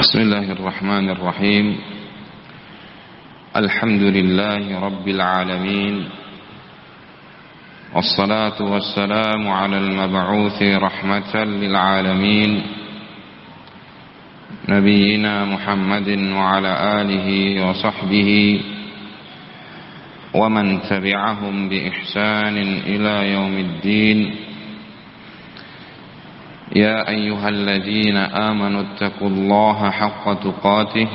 بسم الله الرحمن الرحيم. الحمد لله رب العالمين، والصلاة والسلام على المبعوث رحمة للعالمين نبينا محمد وعلى آله وصحبه ومن تبعهم بإحسان إلى يوم الدين. يا أيها الذين آمنوا اتقوا الله حق تقاته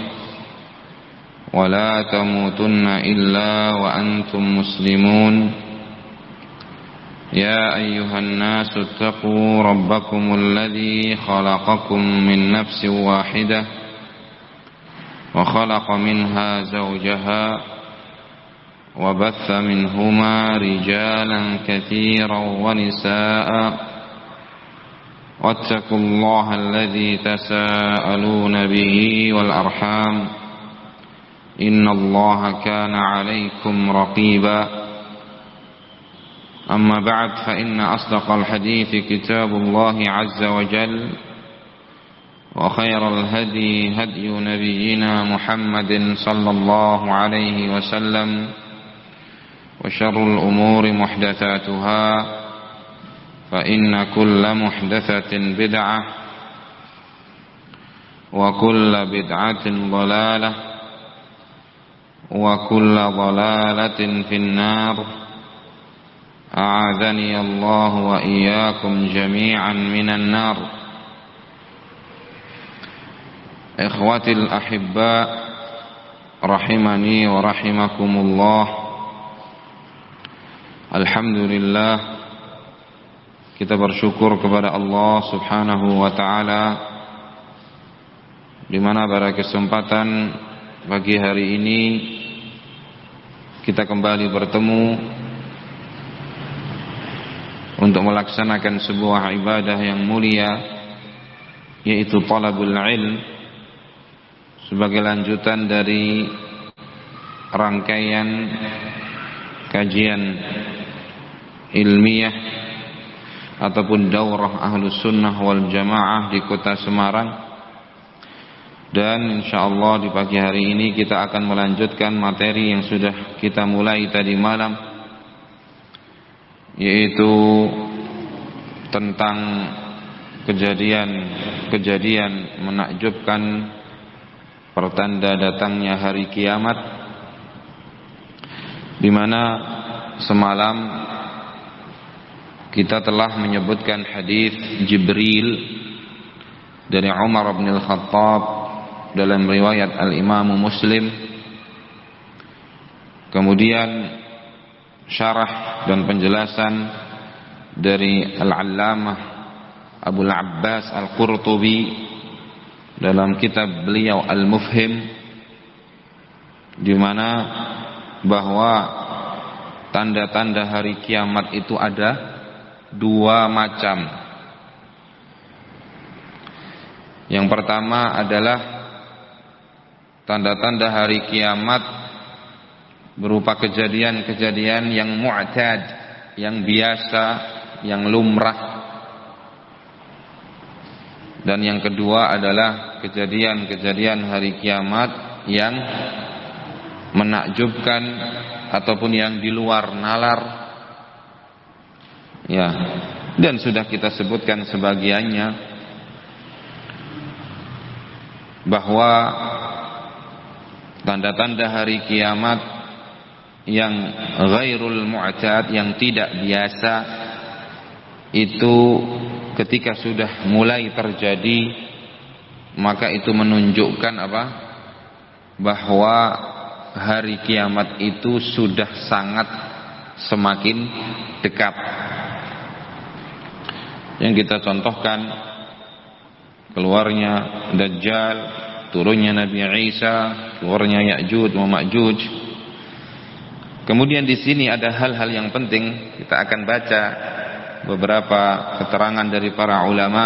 ولا تموتن إلا وأنتم مسلمون. يا أيها الناس اتقوا ربكم الذي خلقكم من نفس واحدة وخلق منها زوجها وبث منهما رجالا كثيرا ونساء واتقوا الله الذي تساءلون به والأرحام إن الله كان عليكم رقيبا. أما بعد، فإن أصدق الحديث كتاب الله عز وجل، وخير الهدي هدي نبينا محمد صلى الله عليه وسلم، وشر الأمور محدثاتها، فإن كل محدثة بدعة وكل بدعة ضلالة وكل ضلالة في النار. أعاذني الله وإياكم جميعا من النار. إخوتي الأحباء رحمني ورحمكم الله. Alhamdulillah, kita bersyukur kepada Allah Subhanahu wa taala di mana pada kesempatan pagi hari ini kita kembali bertemu untuk melaksanakan sebuah ibadah yang mulia, yaitu talabul ilm, sebagai lanjutan dari rangkaian kajian ilmiah ataupun daurah Ahlus Sunnah wal Jamaah di kota Semarang. Dan insyaallah di pagi hari ini kita akan melanjutkan materi yang sudah kita mulai tadi malam, yaitu tentang kejadian menakjubkan pertanda datangnya hari kiamat, di mana semalam kita telah menyebutkan hadis Jibril dari Umar bin Al-Khattab dalam riwayat Al-Imam Muslim. Kemudian syarah dan penjelasan dari Al-Allamah Abul Abbas Al-Qurtubi dalam kitab beliau Al-Mufhim, di mana bahwa tanda-tanda hari kiamat itu ada dua macam. Yang pertama adalah tanda-tanda hari kiamat berupa kejadian-kejadian yang mu'tad, yang biasa, yang lumrah. Dan yang kedua adalah kejadian-kejadian hari kiamat yang menakjubkan ataupun yang di luar nalar. Ya, dan sudah kita sebutkan sebagiannya, bahwa tanda-tanda hari kiamat yang ghairul mu'tad, yang tidak biasa, itu ketika sudah mulai terjadi, maka itu menunjukkan apa? Bahwa hari kiamat itu sudah sangat semakin dekat. Yang kita contohkan keluarnya Dajjal, turunnya Nabi Isa, keluarnya Ya'juj wa Ma'juj. Kemudian di sini ada hal-hal yang penting. Kita akan baca beberapa keterangan dari para ulama.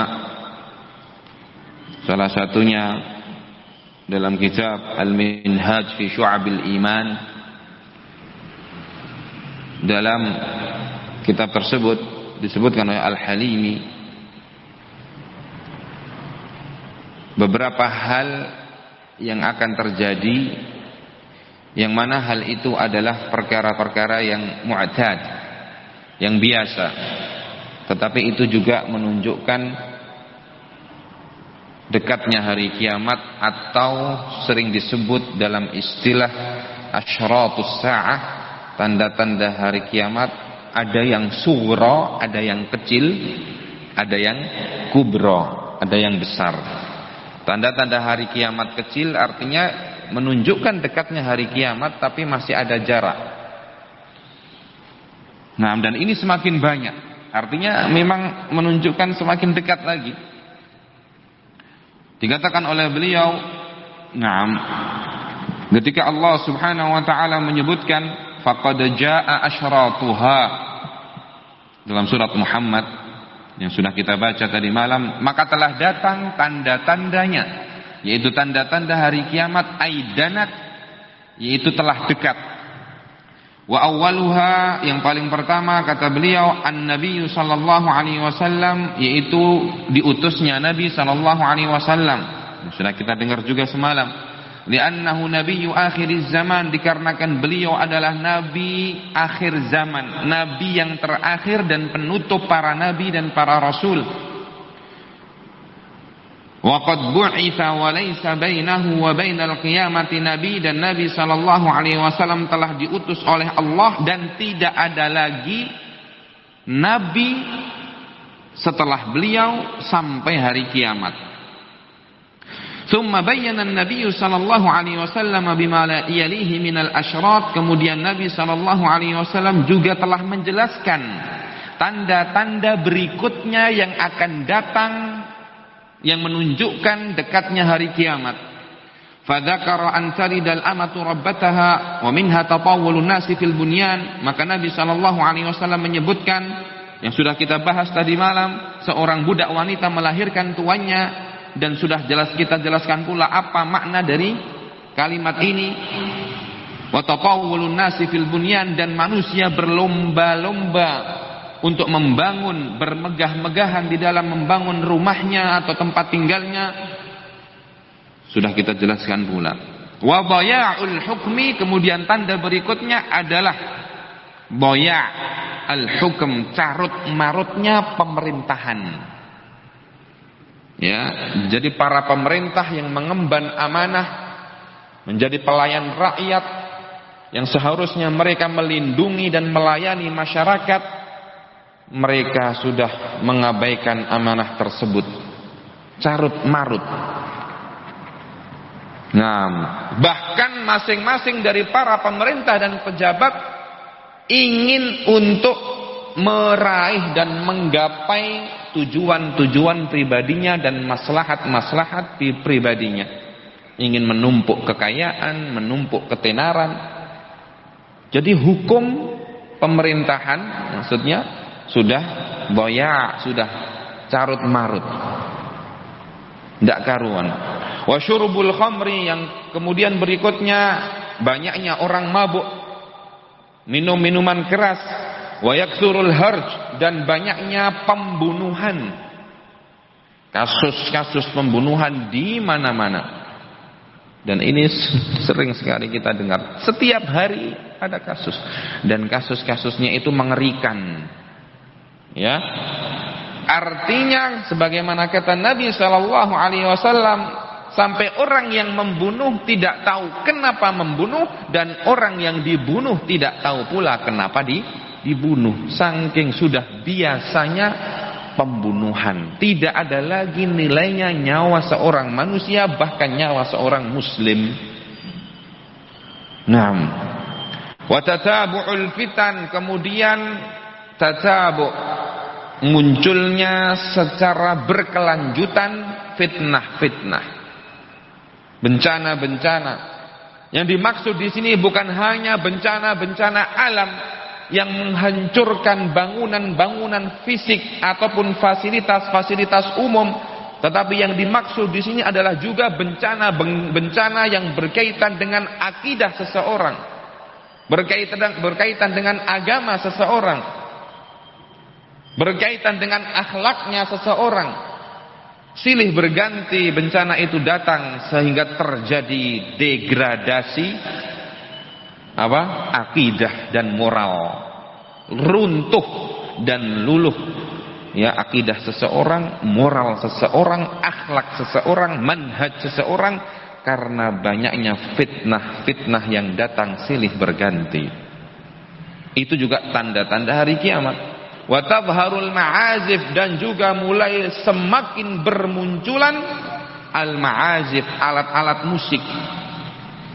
Salah satunya dalam kitab Al-Minhaj fi Syu'abil Iman. Dalam kitab tersebut disebutkan oleh Al-Halimi beberapa hal yang akan terjadi, yang mana hal itu adalah perkara-perkara yang mu'tad, yang biasa, tetapi itu juga menunjukkan dekatnya hari kiamat, atau sering disebut dalam istilah asyratus sa'ah, tanda-tanda hari kiamat. Ada yang sughra, ada yang kecil, ada yang kubra, ada yang besar. Tanda-tanda hari kiamat kecil artinya menunjukkan dekatnya hari kiamat, tapi masih ada jarak. Nah, dan ini semakin banyak, artinya memang menunjukkan semakin dekat lagi. Dikatakan oleh beliau, nah, ketika Allah Subhanahu wa taala menyebutkan faqad jaa asyratuha dalam surat Muhammad yang sudah kita baca tadi malam, maka telah datang tanda-tandanya, yaitu tanda-tanda hari kiamat, aidanat, yaitu telah dekat. Wa awwaluha, yang paling pertama kata beliau, an-nabiy sallallahu alaihi wasallam, yaitu diutusnya Nabi sallallahu alaihi wasallam. Sudah kita dengar juga semalam. Li'annahu nabiyyu akhiriz zaman, dikarenakan beliau adalah nabi akhir zaman, nabi yang terakhir dan penutup para nabi dan para rasul. Wa qad bu'itsa wa laysa bainahu wa bainal qiyamati nabi, dan Nabi sallallahu alaihi wasallam telah diutus oleh Allah dan tidak ada lagi nabi setelah beliau sampai hari kiamat. Tsumma bayyana an-nabiy sallallahu alaihi wasallam bima la yalihi minal asyrat, kemudian Nabi sallallahu alaihi wasallam juga telah menjelaskan tanda-tanda berikutnya yang akan datang, yang menunjukkan dekatnya hari kiamat. Fadzakara an talidal amatu rabbataha wa minha tatawwulun nasi fil bunyan, maka Nabi sallallahu alaihi wasallam menyebutkan yang sudah kita bahas tadi malam, seorang budak wanita melahirkan tuannya, dan sudah kita jelaskan pula apa makna dari kalimat ini. Wa tatawwulun nasi fil bunyan, dan manusia berlomba-lomba untuk membangun, bermegah-megahan di dalam membangun rumahnya atau tempat tinggalnya. Sudah kita jelaskan pula. Wa dhaya'ul hukmi, kemudian tanda berikutnya adalah dhaya' al-hukm, carut marutnya pemerintahan. Ya, jadi para pemerintah yang mengemban amanah menjadi pelayan rakyat, yang seharusnya mereka melindungi dan melayani masyarakat, mereka sudah mengabaikan amanah tersebut, carut marut. Nah, bahkan masing-masing dari para pemerintah dan pejabat ingin untuk meraih dan menggapai tujuan-tujuan pribadinya dan maslahat-maslahat pribadinya. Ingin menumpuk kekayaan, menumpuk ketenaran. Jadi hukum pemerintahan maksudnya sudah boya, sudah carut marut, tidak karuan. Wa syurbul khamri, yang kemudian berikutnya banyaknya orang mabuk, minum minuman keras. Wa yaksurul harj, dan banyaknya pembunuhan, kasus-kasus pembunuhan di mana-mana. Dan ini sering sekali kita dengar, setiap hari ada kasus, dan kasus-kasusnya itu mengerikan. Ya, artinya sebagaimana kata Nabi sallallahu alaihi wasallam, sampai orang yang membunuh tidak tahu kenapa membunuh, dan orang yang dibunuh tidak tahu pula kenapa dibunuh. Saking sudah biasanya pembunuhan, tidak ada lagi nilainya nyawa seorang manusia, bahkan nyawa seorang muslim. Naam. Wa tatabu'ul fitan, kemudian tatabu', munculnya secara berkelanjutan fitnah-fitnah, bencana-bencana. Yang dimaksud di sini bukan hanya bencana-bencana alam yang menghancurkan bangunan-bangunan fisik ataupun fasilitas-fasilitas umum, tetapi yang dimaksud di sini adalah juga bencana yang berkaitan dengan akidah seseorang, berkaitan dengan agama seseorang, berkaitan dengan akhlaknya seseorang. silih berganti bencana itu datang sehingga terjadi degradasi akidah dan moral, runtuh dan luluh ya akidah seseorang, moral seseorang, akhlak seseorang, manhaj seseorang, karena banyaknya fitnah-fitnah yang datang silih berganti. Itu juga tanda-tanda hari kiamat. Wa tabharul ma'azif, dan juga mulai semakin bermunculan al-ma'azif, alat-alat musik.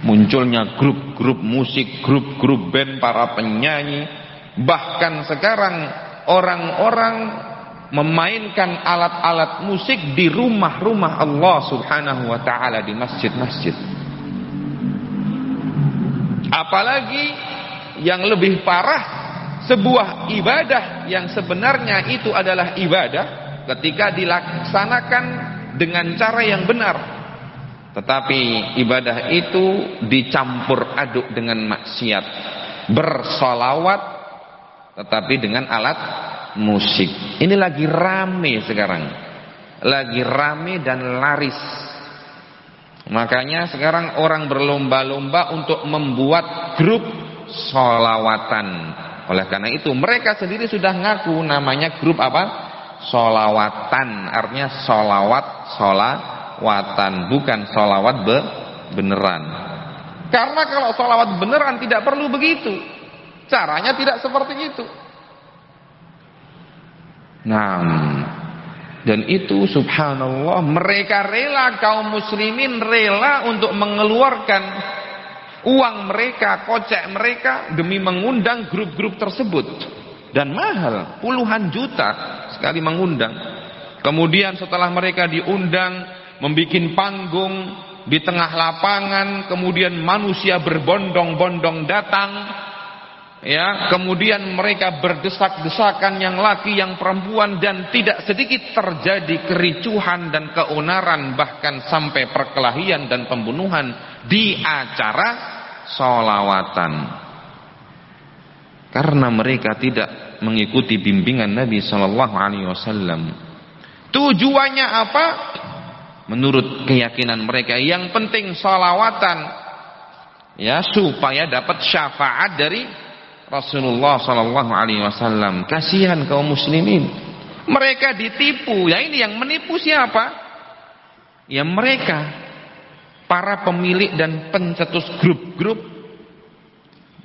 Munculnya grup-grup musik, grup-grup band, para penyanyi. Bahkan sekarang orang-orang memainkan alat-alat musik di rumah-rumah Allah Subhanahu wa ta'ala, di masjid-masjid. Apalagi yang lebih parah, sebuah ibadah yang sebenarnya itu adalah ibadah ketika dilaksanakan dengan cara yang benar, tetapi ibadah itu dicampur aduk dengan maksiat, bersolawat tetapi dengan alat musik. Ini lagi rame sekarang, lagi rame dan laris. Makanya sekarang orang berlomba-lomba untuk membuat grup solawatan. Oleh karena itu mereka sendiri sudah ngaku namanya grup solawatan. Artinya solawatan, bukan solawat beneran. Karena kalau solawat beneran tidak perlu begitu, caranya tidak seperti itu. Nah, dan itu subhanallah, mereka rela, kaum muslimin rela untuk mengeluarkan uang mereka, kocek mereka demi mengundang grup-grup tersebut. Dan mahal, puluhan juta sekali mengundang. Kemudian setelah mereka diundang, membuat panggung di tengah lapangan, kemudian manusia berbondong-bondong datang. Ya, kemudian mereka berdesak-desakan, yang laki yang perempuan, dan tidak sedikit terjadi kericuhan dan keonaran, bahkan sampai perkelahian dan pembunuhan di acara sholawatan. Karena mereka tidak mengikuti bimbingan Nabi Shallallahu Alaihi Wasallam. Tujuannya apa? Menurut keyakinan mereka, yang penting sholawatan, ya, supaya dapat syafaat dari Rasulullah Sallallahu Alaihi Wasallam. Kasihan kaum muslimin, mereka ditipu. Ya, ini yang menipu siapa? Ya mereka, para pemilik dan pencetus grup-grup.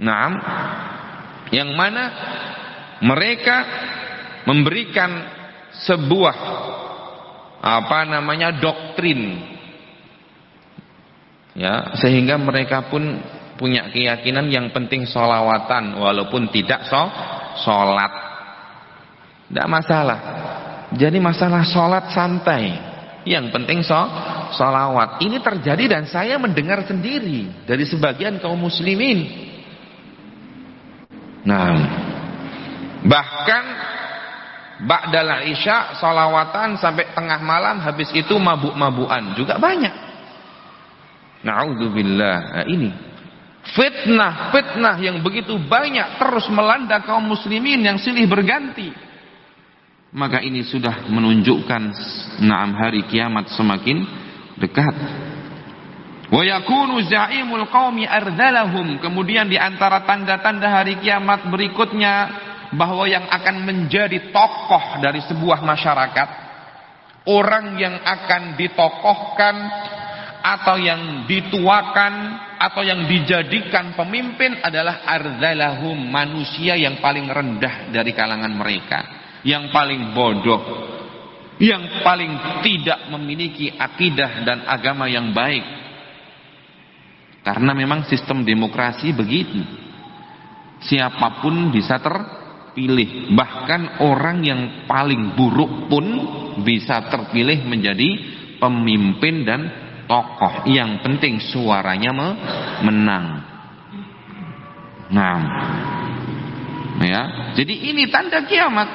Nah, yang mana mereka memberikan sebuah doktrin, ya, sehingga mereka pun punya keyakinan yang penting sholawatan walaupun tidak sholat. Tidak masalah. Jadi masalah sholat santai, yang penting sholawat. Ini terjadi dan saya mendengar sendiri dari sebagian kaum muslimin. Nah, bahkan ba'dal isya sholawatan sampai tengah malam, habis itu mabuk-mabukan juga banyak. Na'udzubillah. Nah, ini fitnah yang begitu banyak terus melanda kaum muslimin yang silih berganti. Maka ini sudah menunjukkan hari kiamat semakin dekat. Wa yakunu za'imul qaumi ardhalahum. Kemudian di antara tanda-tanda hari kiamat berikutnya, bahwa yang akan menjadi tokoh dari sebuah masyarakat, orang yang akan ditokohkan atau yang dituakan atau yang dijadikan pemimpin adalah ardhalahum, manusia yang paling rendah dari kalangan mereka, yang paling bodoh, yang paling tidak memiliki akidah dan agama yang baik. Karena memang sistem demokrasi begitu, siapapun bisa terpilih, bahkan orang yang paling buruk pun bisa terpilih menjadi pemimpin dan tokoh. Yang penting suaranya menang. Nah, ya, jadi ini tanda kiamat.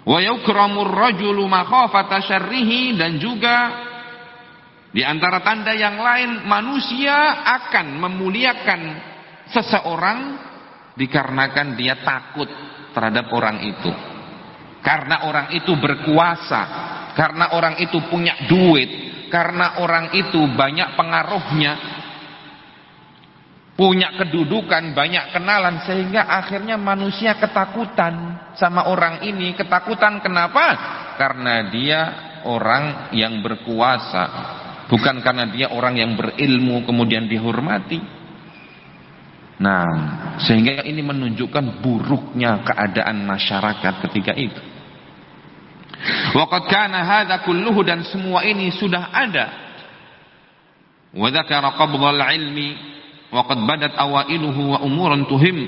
Wa yukramur rajulu makhafata syarrihi, dan juga di antara tanda yang lain, manusia akan memuliakan seseorang dikarenakan dia takut terhadap orang itu. Karena orang itu berkuasa, karena orang itu punya duit, karena orang itu banyak pengaruhnya, punya kedudukan, banyak kenalan, sehingga akhirnya manusia ketakutan sama orang ini. Ketakutan kenapa? Karena dia orang yang berkuasa, bukan karena dia orang yang berilmu kemudian dihormati. Nah, sehingga ini menunjukkan buruknya keadaan masyarakat ketika itu. Waqad kana hadza kulluhu, dan semua ini sudah ada. Wa dzakara qabdhal ilmi wa qad badat awailuhu wa umurun tuhim.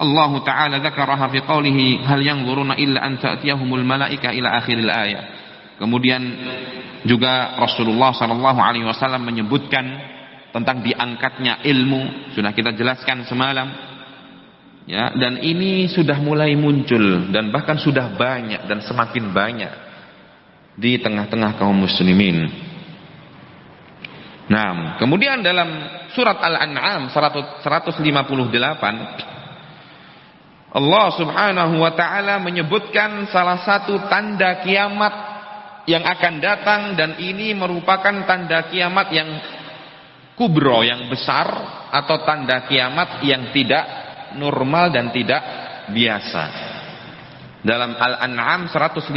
Allah Ta'ala dzakaraha fi qawlihi hal yanzuruna illa an ta'tiyahumul malaika ila akhiril ayat. Kemudian juga Rasulullah sallallahu alaihi wasallam menyebutkan tentang diangkatnya ilmu, sudah kita jelaskan semalam. Ya, dan ini sudah mulai muncul dan bahkan sudah banyak dan semakin banyak di tengah-tengah kaum muslimin. Nah, kemudian dalam surat Al-An'am 158 Allah Subhanahu wa taala menyebutkan salah satu tanda kiamat yang akan datang, dan ini merupakan tanda kiamat yang kubro, yang besar, atau tanda kiamat yang tidak normal dan tidak biasa. Dalam Al-An'am 158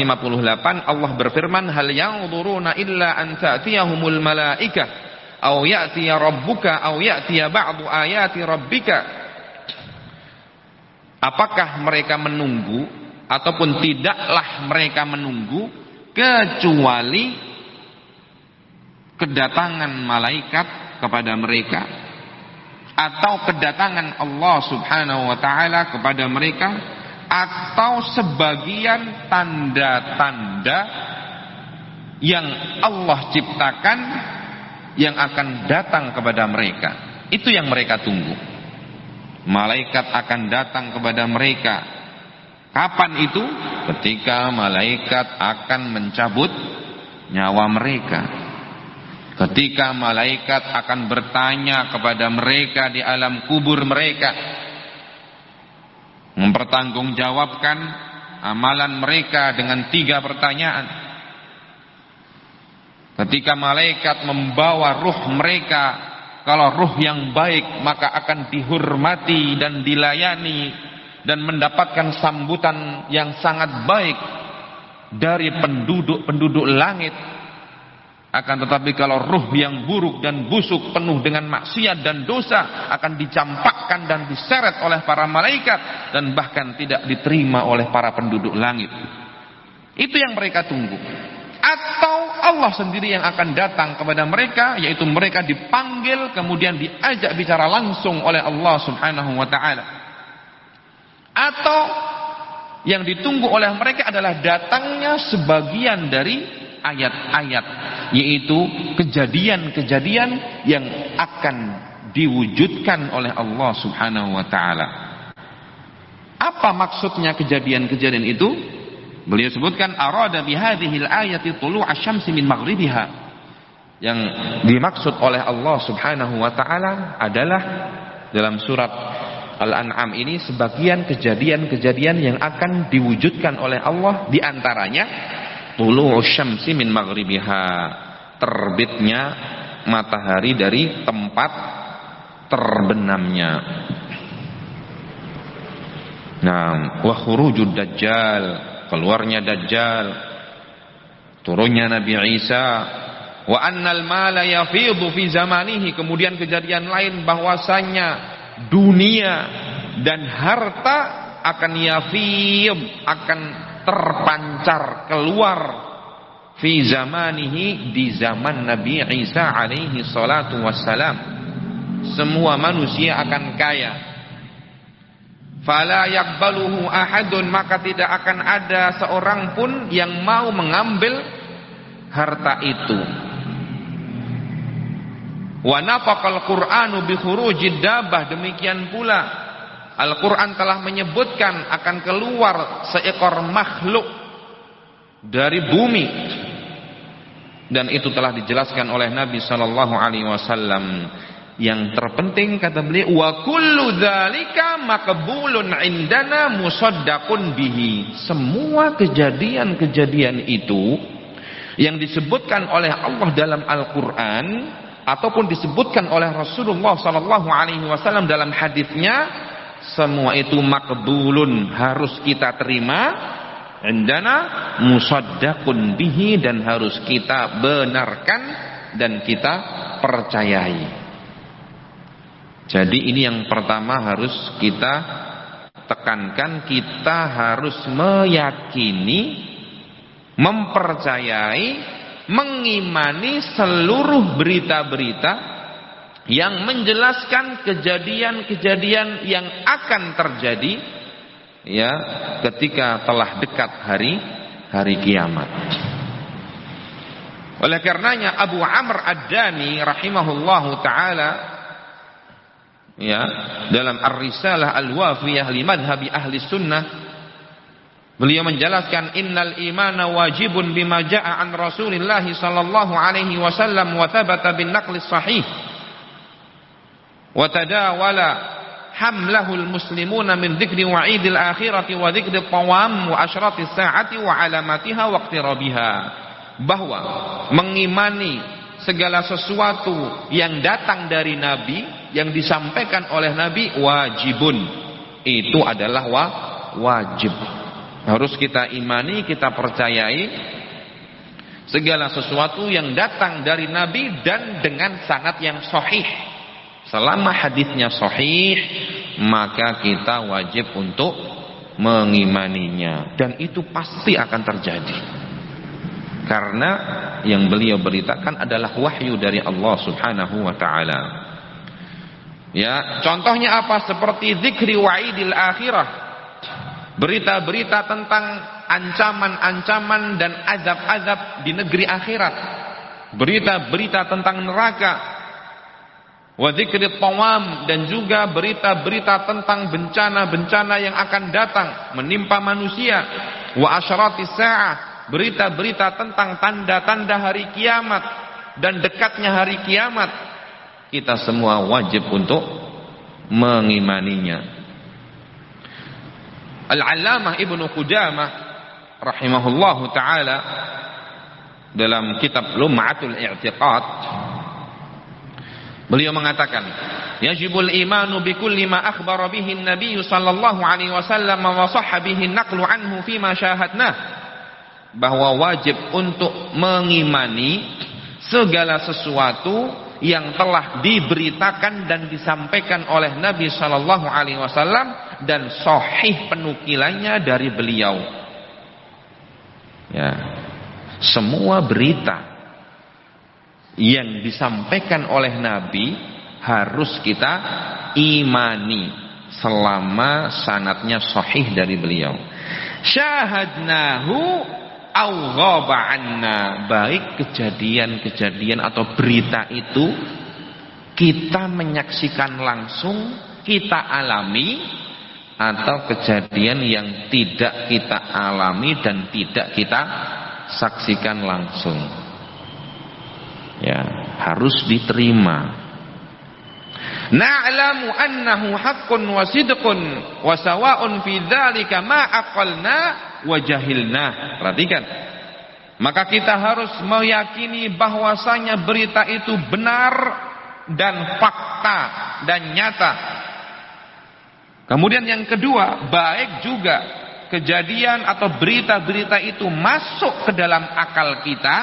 Allah berfirman, hal yanzuruna illa an ta'tiyahumul malaika aw ya'tiya rabbuka aw ya'tiya ba'du ayati rabbika. Apakah mereka menunggu ataupun tidaklah mereka menunggu kecuali kedatangan malaikat kepada mereka, atau kedatangan Allah Subhanahu wa taala kepada mereka, atau sebagian tanda-tanda yang Allah ciptakan yang akan datang kepada mereka. Itu yang mereka tunggu. Malaikat akan datang kepada mereka. Kapan itu? Ketika malaikat akan mencabut nyawa mereka. Ketika malaikat akan bertanya kepada mereka di alam kubur mereka, mempertanggungjawabkan amalan mereka dengan 3 pertanyaan. Ketika malaikat membawa ruh mereka, kalau ruh yang baik maka akan dihormati dan dilayani dan mendapatkan sambutan yang sangat baik dari penduduk langit. Akan tetapi kalau ruh yang buruk dan busuk, penuh dengan maksiat dan dosa, akan dicampakkan dan diseret oleh para malaikat dan bahkan tidak diterima oleh para penduduk langit. Itu yang mereka tunggu. Atau Allah sendiri yang akan datang kepada mereka, yaitu mereka dipanggil kemudian diajak bicara langsung oleh Allah Subhanahu wa taala. Atau yang ditunggu oleh mereka adalah datangnya sebagian dari ayat-ayat, yaitu kejadian-kejadian yang akan diwujudkan oleh Allah Subhanahu wa taala. Apa maksudnya kejadian-kejadian itu? Beliau sebutkan arada bihadhil ayati tulu' asy-syamsi min maghribiha. Yang dimaksud oleh Allah Subhanahu wa taala adalah dalam surat Al-An'am ini sebagian kejadian-kejadian yang akan diwujudkan oleh Allah, di antaranya tulu'u syamsi min maghribiha, terbitnya matahari dari tempat terbenamnya. Nah, wa khurujud dajjal, keluarnya dajjal, turunnya Nabi Isa, wa annal mala yafidhu fi zamanihi, kemudian kejadian lain bahwasanya dunia dan harta akan yafid, akan terpancar keluar fi zamanihi, di zaman Nabi Isa alaihi salatu wassalam. Semua manusia akan kaya. Fala yaqbaluhu ahadun, maka tidak akan ada seorang pun yang mau mengambil harta itu. Wa nafaqal Qur'anu bi khurujid dabbah, demikian pula Al-Quran telah menyebutkan akan keluar seekor makhluk dari bumi, dan itu telah dijelaskan oleh Nabi sallallahu alaihi wasallam. yang terpenting kata beliau, wa kullu dzalika maqbulun indana musaddaqun bihi. Semua kejadian-kejadian itu yang disebutkan oleh Allah dalam Al-Qur'an ataupun disebutkan oleh Rasulullah sallallahu alaihi wasallam dalam hadisnya, semua itu maqbulun, harus kita terima, indana musaddaqun bihi, dan harus kita benarkan dan kita percayai. Jadi ini yang pertama harus kita tekankan, kita harus meyakini, mempercayai, mengimani seluruh berita-berita yang menjelaskan kejadian-kejadian yang akan terjadi ya ketika telah dekat hari kiamat. Oleh karenanya Abu Amr Ad-Dani rahimahullahu taala ya dalam Ar-Risalah Al-Wafiyah li madhhabi ahli sunnah, beliau menjelaskan, innal imana wajibun bima jaa an Rasulillah sallallahu alaihi wasallam wa thabata bin naqli sahih wa tadawala hamlahu al-muslimuna min dzikri wa'idil akhirati wa dzikri tawam wa asyratis saati wa alamatiha wa iqtirabiha. Bahwa mengimani segala sesuatu yang datang dari Nabi, yang disampaikan oleh Nabi, wajibun, itu adalah wajib. Harus kita imani, kita percayai segala sesuatu yang datang dari Nabi dan dengan sanad yang sahih. Selama hadisnya sahih, maka kita wajib untuk mengimaninya, dan itu pasti akan terjadi. Karena yang beliau beritakan adalah wahyu dari Allah Subhanahu wa taala. Ya, contohnya apa? Seperti zikri wa'idil akhirah. Berita-berita tentang ancaman-ancaman dan azab-azab di negeri akhirat. Berita-berita tentang neraka. Wa zikri tawam, dan juga berita-berita tentang bencana-bencana yang akan datang menimpa manusia. Wa asyratis sa'ah, berita-berita tentang tanda-tanda hari kiamat dan dekatnya hari kiamat. Kita semua wajib untuk mengimaninya. Al-Allamah Ibnu Qudamah rahimahullahu taala dalam kitab Lum'atul I'tiqad, beliau mengatakan, yajibul imanu bikulli ma akhbara bihi an-nabiy sallallahu alaihi wasallam wa sahha bihi an-naqlu anhu fima syahadnah. Bahwa wajib untuk mengimani segala sesuatu yang telah diberitakan dan disampaikan oleh Nabi sallallahu alaihi wasallam dan sahih penukilannya dari beliau. Ya. Semua berita yang disampaikan oleh Nabi harus kita imani selama sanadnya sahih dari beliau. Syahadnahu au ghaba anna, baik kejadian-kejadian atau berita itu kita menyaksikan langsung, kita alami, atau kejadian yang tidak kita alami dan tidak kita saksikan langsung. Ya, harus diterima. Na'lamu annahu haqqun wa sidqun wa sawa'un fi dzalika ma aqalna wa jahilna. Perhatikan. Maka kita harus meyakini bahwasanya berita itu benar dan fakta dan nyata. Kemudian yang kedua, baik juga kejadian atau berita-berita itu masuk ke dalam akal kita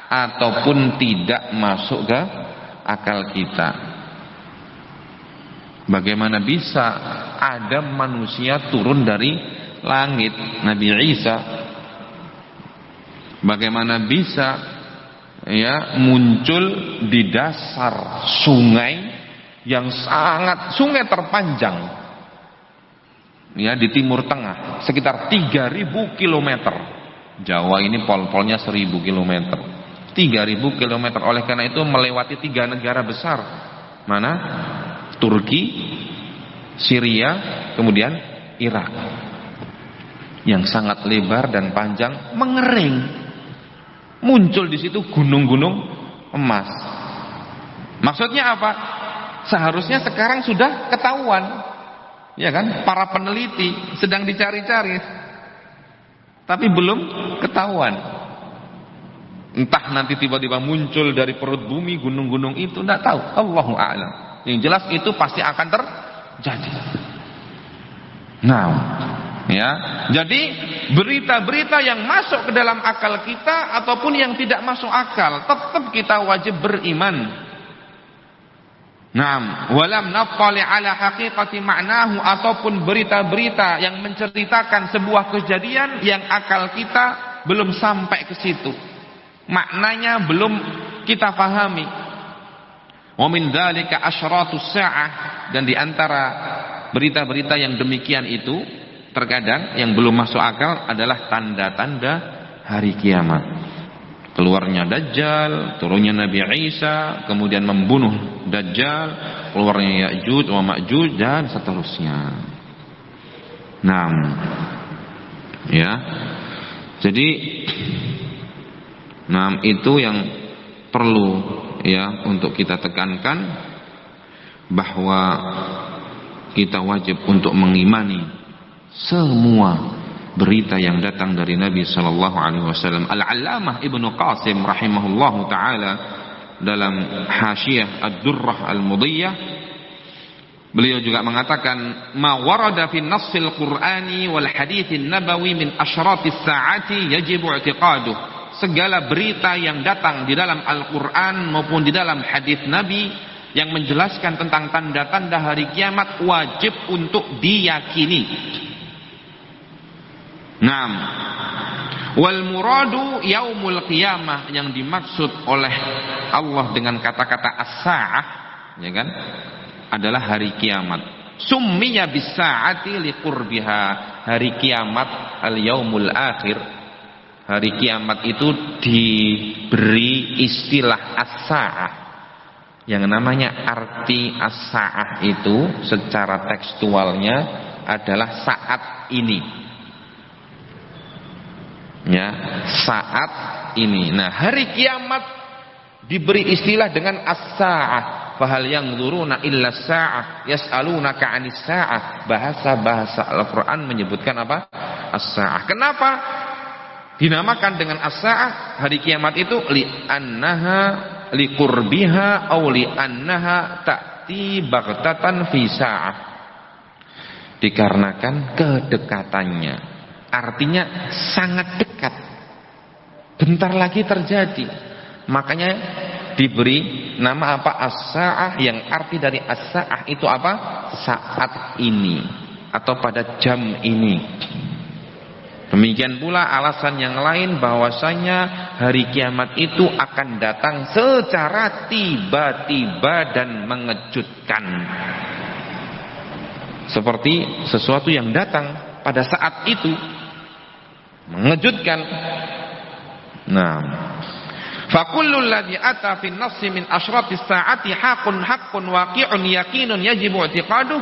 ataupun tidak masuk ke akal kita. Bagaimana bisa ada manusia turun dari langit, Nabi Isa? Bagaimana bisa ya muncul di dasar sungai yang sungai terpanjang ya di Timur Tengah, sekitar 3.000 km. Jawa ini pol-polnya 1.000 km. 3.000 km. Oleh karena itu melewati 3 negara besar. Mana? Turki, Syria, kemudian Irak, yang sangat lebar dan panjang, mengering. Muncul di situ gunung-gunung emas. Maksudnya apa? seharusnya sekarang sudah ketahuan. Ya kan? Para peneliti sedang dicari-cari. Tapi belum ketahuan. Entah nanti tiba-tiba muncul dari perut bumi gunung-gunung itu, tidak tahu. Allahu a'lam. Yang jelas itu pasti akan terjadi. Nah, ya. Jadi berita-berita yang masuk ke dalam akal kita ataupun yang tidak masuk akal, tetap kita wajib beriman. Naam, walam nattali ala haqiqati ma'nahu, ataupun berita-berita yang menceritakan sebuah kejadian yang akal kita belum sampai ke situ. Maknanya belum kita pahami. Wa min dzalika asyratus saah, dan di antara berita-berita yang demikian itu terkadang yang belum masuk akal adalah tanda-tanda hari kiamat. Keluarnya Dajjal, turunnya Nabi Isa, kemudian membunuh Dajjal, keluarnya Ya'juj wa Ma'juj, dan seterusnya. Nah, ya. Jadi, nah itu yang perlu ya untuk kita tekankan, bahwa kita wajib untuk mengimani semua berita yang datang dari Nabi sallallahu alaihi wasallam. Al-Allamah Ibnu Qasim rahimahullahu taala dalam Hasyiah Ad-Durrah Al-Mudhiyyah, beliau juga mengatakan, ma warada fi nassil Qur'ani wal haditsin nabawi min asyratis saati yajibu i'tiqaduh. Segala berita yang datang di dalam Al-Qur'an maupun di dalam hadis Nabi yang menjelaskan tentang tanda-tanda hari kiamat wajib untuk diyakini. Naam. Wal muradu yaumul qiyamah, yang dimaksud oleh Allah dengan kata-kata as-saah, ya kan, adalah hari kiamat. Summiya bis-saati liqurbiha, hari kiamat al-yaumul akhir. Hari kiamat itu diberi istilah as-saah. Yang namanya arti as-saah itu secara tekstualnya adalah saat ini. Ya, saat ini. Nah, hari kiamat diberi istilah dengan as-saah. Fahal yanzuruna illa as-saah yas'alunaka 'anis saah. Bahasa Al-Qur'an menyebutkan apa? As-saah. Kenapa dinamakan dengan as-saah hari kiamat itu? Li'annaha liqurbiha aw li'annaha ta'ti baghtatan fi sa'ah. Dikarenakan kedekatannya. Artinya sangat dekat, bentar lagi terjadi. Makanya diberi nama apa? As-saah, yang arti dari as-saah itu apa? Saat ini atau pada jam ini. Demikian pula alasan yang lain bahwasanya hari kiamat itu akan datang secara tiba-tiba dan mengejutkan. Seperti sesuatu yang datang pada saat itu mengejutkan. Nah, fakullul ladzi ata fi an-nassi min asyratis saati haqqun waqi'un yaqinun yajibu i'tiqaduh,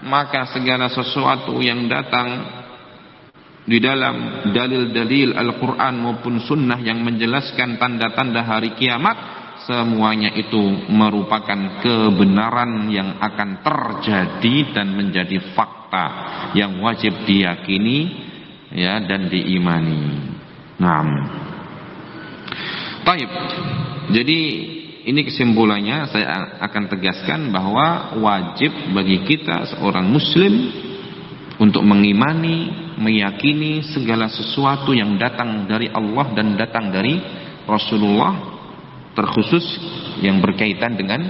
maka segala sesuatu yang datang di dalam dalil-dalil Al-Qur'an maupun sunnah yang menjelaskan tanda-tanda hari kiamat, semuanya itu merupakan kebenaran yang akan terjadi dan menjadi fakta yang wajib diyakini ya dan diimani. Naam. Baik. Jadi ini kesimpulannya, saya akan tegaskan bahwa wajib bagi kita seorang muslim untuk mengimani, meyakini segala sesuatu yang datang dari Allah dan datang dari Rasulullah, terkhusus yang berkaitan dengan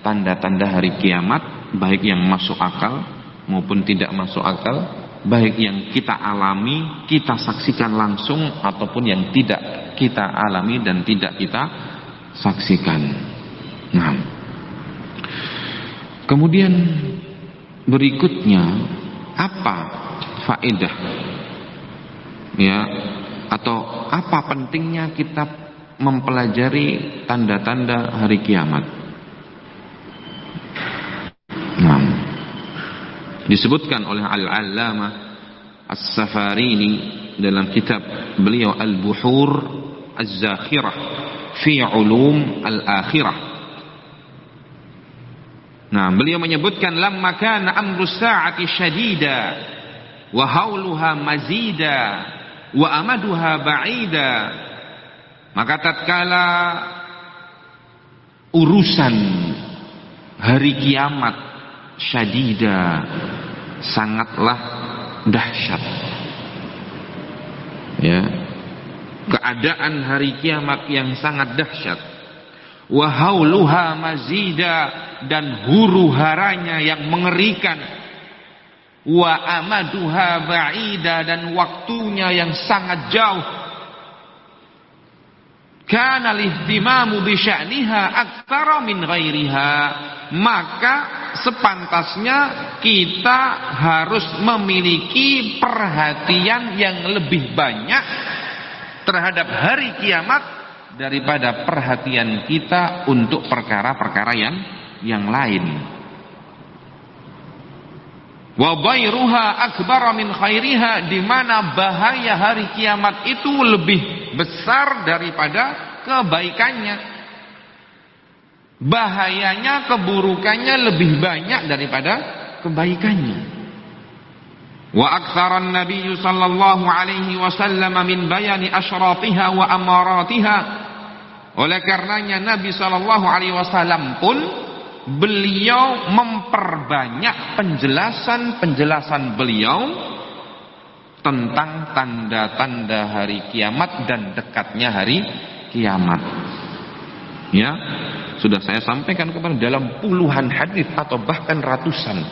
tanda-tanda hari kiamat, baik yang masuk akal maupun tidak masuk akal, baik yang kita alami, kita saksikan langsung, ataupun yang tidak kita alami dan tidak kita saksikan. Nah, kemudian berikutnya, apa faedah ya, atau apa pentingnya kita mempelajari tanda-tanda hari kiamat? Nah, disebutkan oleh Al-Allamah As-Safarini dalam kitab beliau Al-Buhur Az-Zakhirah fi Ulum Al-Akhirah. Nah, Nah, beliau menyebutkan lamma kana amru sa'ati syadida wa hauluha mazida wa amaduha ba'ida. Maka tatkala urusan hari kiamat syadida, sangatlah dahsyat. Ya. Keadaan hari kiamat yang sangat dahsyat. Wa hauluha mazida, dan huru-haranya yang mengerikan. Wa amaduha ba'ida, dan waktunya yang sangat jauh. Kana lihtimamu bi sya'niha aktsara min ghairiha. Maka sepantasnya kita harus memiliki perhatian yang lebih banyak terhadap hari kiamat daripada perhatian kita untuk perkara-perkara yang lain. Wa dhairuha akbar min khairiha, di mana bahaya hari kiamat itu lebih besar daripada kebaikannya. Bahayanya, keburukannya lebih banyak daripada kebaikannya. Wa aktsaran nabiyyu sallallahu alaihi wasallam min bayani asyratiha wa amaratiha. Oleh karenanya Nabi sallallahu alaihi wasallam pun beliau memperbanyak penjelasan beliau tentang tanda-tanda hari kiamat dan dekatnya hari kiamat. Ya, sudah saya sampaikan kepada dalam puluhan hadis atau bahkan ratusan.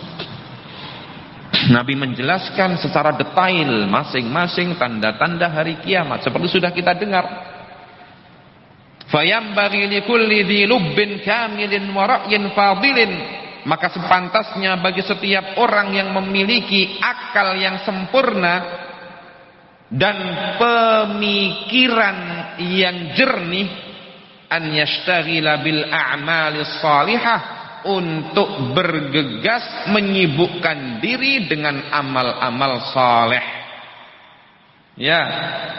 Nabi menjelaskan secara detail masing-masing tanda-tanda hari kiamat seperti sudah kita dengar. Fayambaghi likulli dhi lubbin kamilin wa ra'yin fadilin, maka sepantasnya bagi setiap orang yang memiliki akal yang sempurna dan pemikiran yang jernih, an yashtaghila bil a'malis salihah, untuk bergegas menyibukkan diri dengan amal-amal saleh. Ya,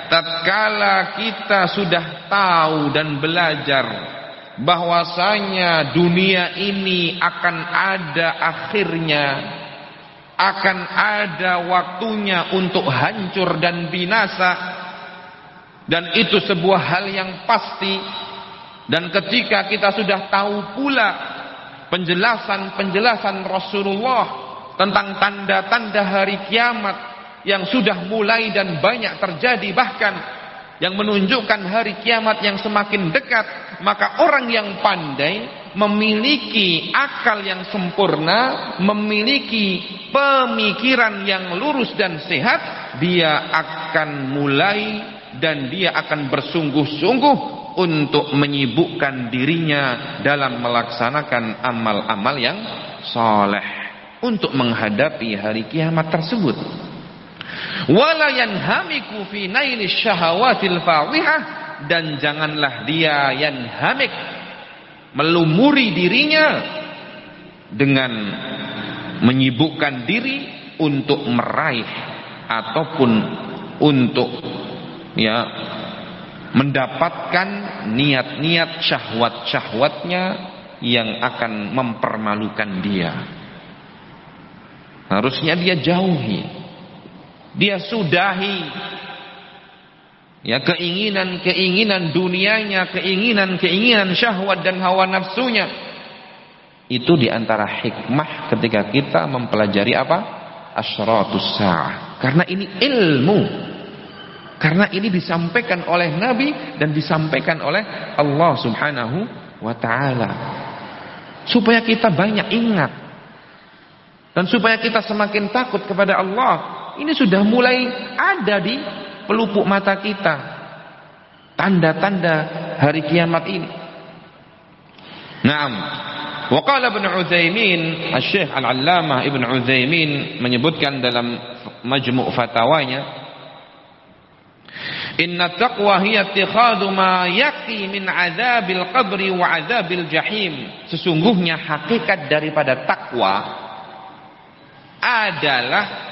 tatkala kita sudah tahu dan belajar bahwasanya dunia ini akan ada akhirnya, akan ada waktunya untuk hancur dan binasa, dan itu sebuah hal yang pasti. Dan ketika kita sudah tahu pula penjelasan Rasulullah tentang tanda-tanda hari kiamat yang sudah mulai dan banyak terjadi, bahkan yang menunjukkan hari kiamat yang semakin dekat, maka orang yang pandai, memiliki akal yang sempurna, memiliki pemikiran yang lurus dan sehat, dia akan mulai dan dia akan bersungguh-sungguh untuk menyibukkan dirinya dalam melaksanakan amal-amal yang saleh untuk menghadapi hari kiamat tersebut. Wala yanhamiku fi naili syahawatil fadhihah, dan janganlah dia yanhamik, melumuri dirinya dengan menyibukkan diri untuk meraih ataupun untuk mendapatkan niat-niat syahwat-syahwatnya yang akan mempermalukan dia. Harusnya dia jauhi, dia sudahi keinginan-keinginan dunianya, keinginan-keinginan syahwat dan hawa nafsunya. Itu diantara hikmah ketika kita mempelajari asyratus sa'ah, karena ini ilmu. Karena ini disampaikan oleh Nabi dan disampaikan oleh Allah Subhanahu wa ta'ala, supaya kita banyak ingat dan supaya kita semakin takut kepada Allah. Ini sudah mulai ada di pelupuk mata kita tanda-tanda hari kiamat ini. Naam. Wa qala Ibnu Utsaimin, Asy-Syaikh Al-Allamah Ibnu Utsaimin menyebutkan dalam Majmu' Fatawanya, inna taqwa hiya ittikhadhu ma yaqi min adzabil qabri wa adzabil jahim. Sesungguhnya hakikat daripada takwa adalah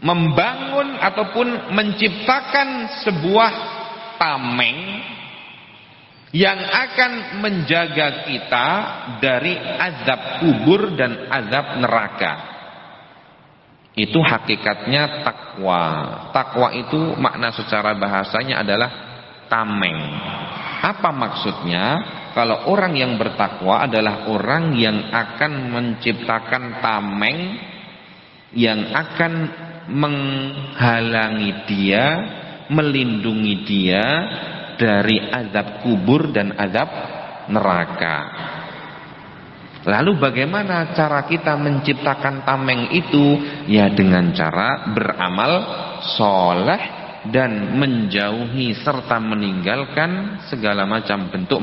membangun ataupun menciptakan sebuah tameng yang akan menjaga kita dari azab kubur dan azab neraka. Itu hakikatnya takwa. Takwa itu makna secara bahasanya adalah tameng. Apa maksudnya? Kalau orang yang bertakwa adalah orang yang akan menciptakan tameng yang akan menghalangi dia, melindungi dia dari azab kubur dan azab neraka. Lalu bagaimana cara kita menciptakan tameng itu? Ya dengan cara beramal soleh dan menjauhi serta meninggalkan segala macam bentuk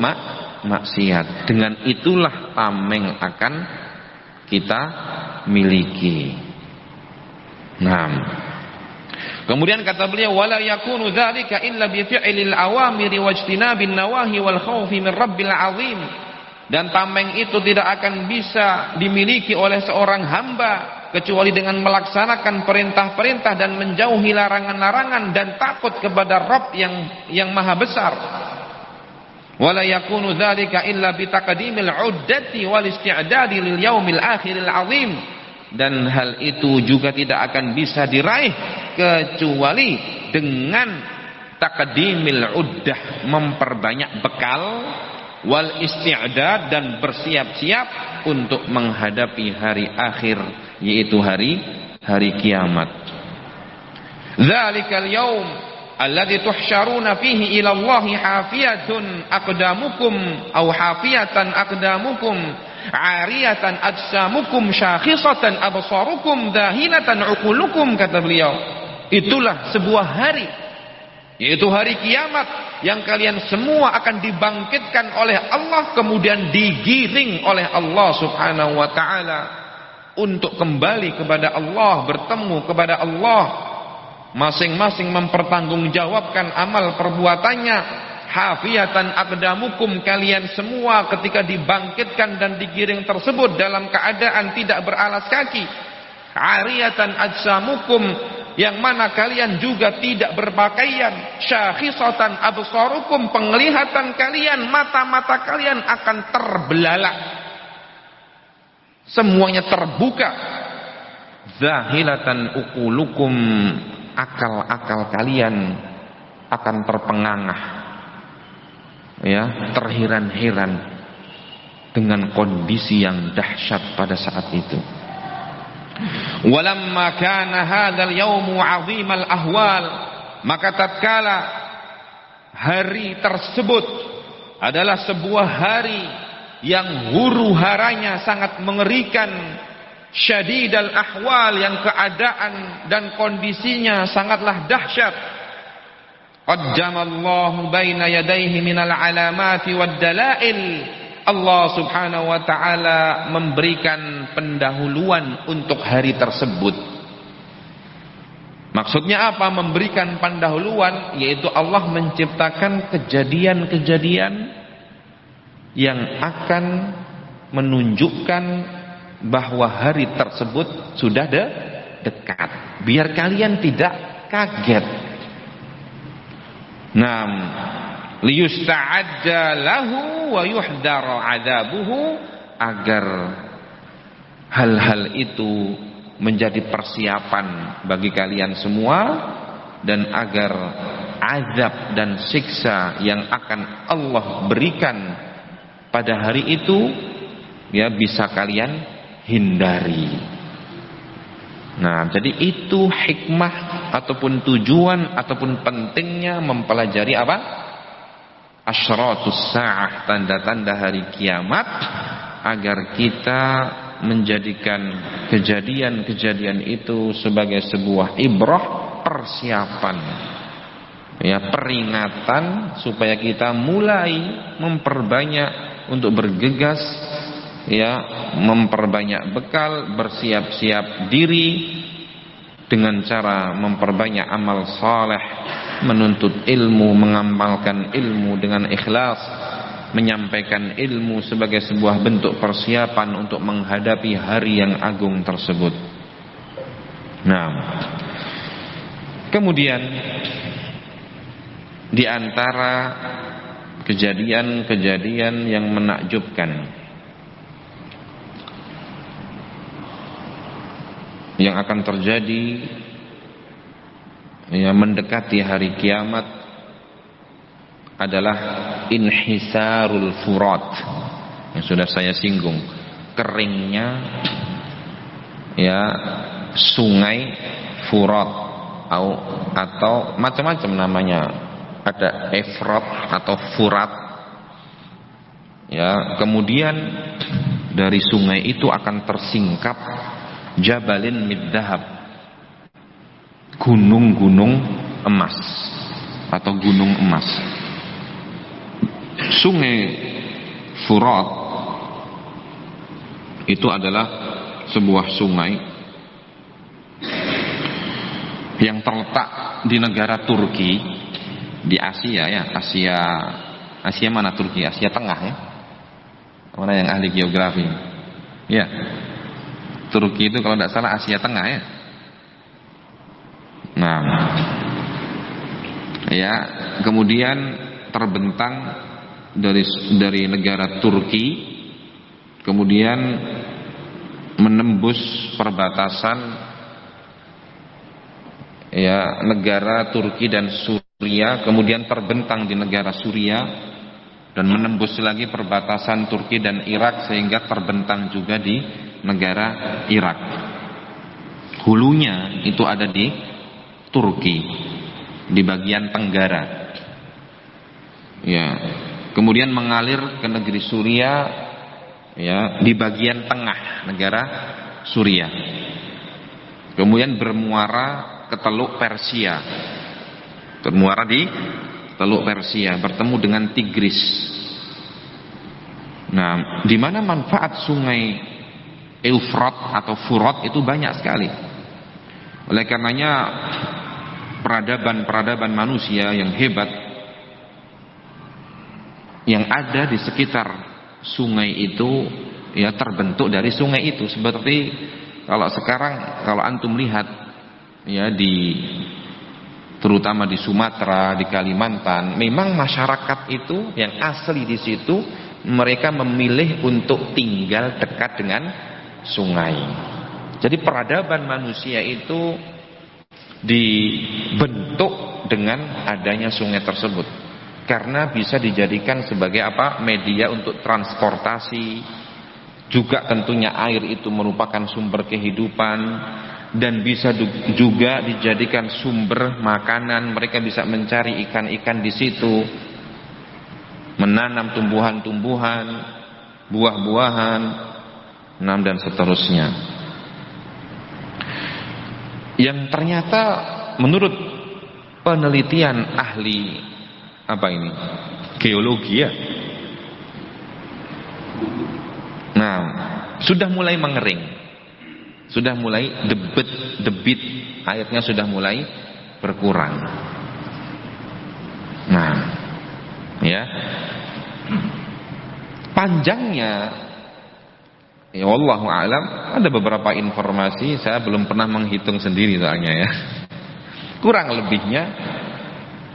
maksiat. Dengan itulah tameng akan kita miliki. Nah, kemudian kata beliau, wala yakunu dzalika illa bi fi'lil awamiri wajtinabin nawahi wal khaufi min rabbil azim. Dan tameng itu tidak akan bisa dimiliki oleh seorang hamba kecuali dengan melaksanakan perintah-perintah dan menjauhi larangan-larangan dan takut kepada Rabb yang maha besar. Wala yakunu dzalika illa bi taqdimil 'uddati wal isti'dadi lil yaumil akhiril 'azim. Dan hal itu juga tidak akan bisa diraih kecuali dengan taqdimil 'uddah, memperbanyak bekal, wal isti'dad, dan bersiap-siap untuk menghadapi hari akhir, yaitu hari kiamat. Dzalikal yaum alladzi tuhsyaruna fihi ila Allah hafiyatun aqdamukum aw hafiyatan aqdamukum 'ariyatan ajsamukum syakhisatan absarukum dahinatan 'uqulukum, kata beliau. Itulah sebuah hari, yaitu hari kiamat, yang kalian semua akan dibangkitkan oleh Allah, kemudian digiring oleh Allah subhanahu wa ta'ala untuk kembali kepada Allah, bertemu kepada Allah, masing-masing mempertanggungjawabkan amal perbuatannya. Hafiyatan aqdamukum, kalian semua ketika dibangkitkan dan digiring tersebut dalam keadaan tidak beralas kaki. Ariyatan ajsamukum, yang mana kalian juga tidak berpakaian. Syakhisatan absarukum, penglihatan kalian, mata-mata kalian akan terbelalak, semuanya terbuka. Zahilatan uqulukum, akal-akal kalian akan terpengangah, ya, terheran-heran dengan kondisi yang dahsyat pada saat itu. Walamma kana hadzal yaumu 'azimal ahwal, maka tatkala hari tersebut adalah sebuah hari yang huru-haranya sangat mengerikan, syadidal ahwal, yang keadaan dan kondisinya sangatlah dahsyat. Qaddamallahu baina yadayhi minal alamati wad dalail, Allah subhanahu wa ta'ala memberikan pendahuluan untuk hari tersebut. Maksudnya apa memberikan pendahuluan? Yaitu Allah menciptakan kejadian-kejadian yang akan menunjukkan bahwa hari tersebut sudah dekat, biar kalian tidak kaget. Nah, liyusta'adda lahu wa yuhdara adzabuhu, agar hal-hal itu menjadi persiapan bagi kalian semua, dan agar azab dan siksa yang akan Allah berikan pada hari itu, ya, bisa kalian hindari. Nah, jadi itu hikmah ataupun tujuan ataupun pentingnya mempelajari apa? Asyratus sa'ah, tanda-tanda hari kiamat, agar kita menjadikan kejadian-kejadian itu sebagai sebuah ibrah, persiapan, ya, peringatan, supaya kita mulai memperbanyak untuk bergegas, ya, memperbanyak bekal, bersiap-siap diri dengan cara memperbanyak amal saleh, menuntut ilmu, mengamalkan ilmu dengan ikhlas, menyampaikan ilmu sebagai sebuah bentuk persiapan untuk menghadapi hari yang agung tersebut. Nah, kemudian di antara kejadian-kejadian yang menakjubkan yang akan terjadi yang mendekati hari kiamat adalah inhisarul furat, yang sudah saya singgung, keringnya ya sungai Furat atau macam-macam namanya, ada Efrat atau Furat ya. Kemudian dari sungai itu akan tersingkap jabalin middahab, gunung-gunung emas atau gunung emas. Sungai Furat itu adalah sebuah sungai yang terletak di negara Turki, di Asia ya, Asia mana Turki? Asia Tengah ya. Mana yang ahli geografi? Ya, Turki itu kalau tidak salah Asia Tengah ya. Nah, ya, kemudian terbentang dari negara Turki, kemudian menembus perbatasan ya negara Turki dan Suria, kemudian terbentang di negara Suria dan menembus lagi perbatasan Turki dan Irak sehingga terbentang juga di negara Irak. Hulunya itu ada di Turki, di bagian tenggara ya, kemudian mengalir ke negeri Suria ya, di bagian tengah negara Suria, kemudian bermuara ke Teluk Persia, bermuara di Teluk Persia, bertemu dengan Tigris. Nah, di mana manfaat sungai Eufrat atau Furat itu banyak sekali. Oleh karenanya peradaban manusia yang hebat yang ada di sekitar sungai itu ya terbentuk dari sungai itu. Seperti kalau sekarang kalau antum lihat ya terutama di Sumatera, di Kalimantan, memang masyarakat itu yang asli di situ mereka memilih untuk tinggal dekat dengan sungai. Jadi peradaban manusia itu dibentuk dengan adanya sungai tersebut, karena bisa dijadikan sebagai apa? Media untuk transportasi. Juga tentunya air itu merupakan sumber kehidupan dan bisa juga dijadikan sumber makanan. Mereka bisa mencari ikan-ikan di situ, menanam tumbuhan-tumbuhan, buah-buahan, dan seterusnya. Yang ternyata menurut penelitian ahli geologi ya, nah sudah mulai mengering. Sudah mulai debit airnya sudah mulai berkurang. Nah, ya. Panjangnya ya wallahu a'lam, ada beberapa informasi, saya belum pernah menghitung sendiri soalnya ya. Kurang lebihnya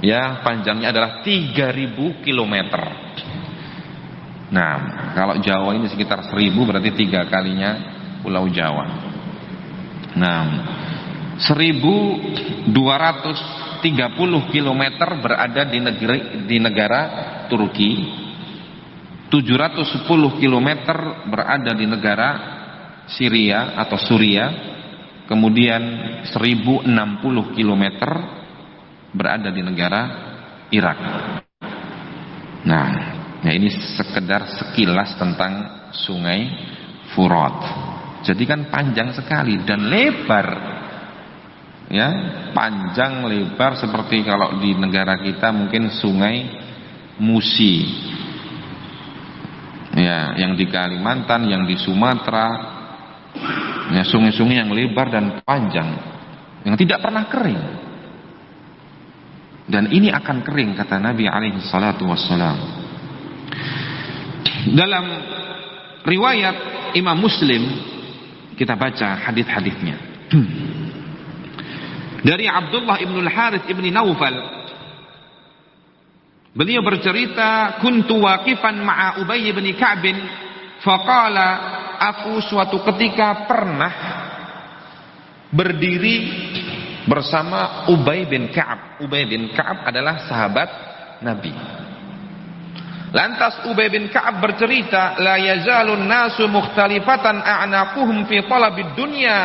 ya panjangnya adalah 3.000 km. Nah, kalau Jawa ini sekitar 1.000, berarti 3 kalinya Pulau Jawa. Nah, 1.230 km berada di negara Turki, 710 km berada di negara Syria atau Suria, kemudian 1.060 km berada di negara Irak. Nah, ya ini sekedar sekilas tentang sungai Furat. Jadi kan panjang sekali dan lebar, ya panjang lebar seperti kalau di negara kita mungkin sungai Musi, ya yang di Kalimantan, yang di Sumatera, ya sungai-sungai yang lebar dan panjang, yang tidak pernah kering. Dan ini akan kering kata Nabi alaihi salatu wassalam. Dalam riwayat Imam Muslim kita baca hadis-hadisnya. Dari Abdullah ibn al-Harith ibn Naufal Beliau bercerita, kuntu waqifan ma'a Ubay bin Ka'b, faqala, aku suatu ketika pernah berdiri bersama Ubay bin Ka'ab. Ubay bin Ka'ab adalah sahabat Nabi. Lantas Ubay bin Ka'ab bercerita, la yazalun nasu mukhtalifatan a'naquhum fi talabid dunya.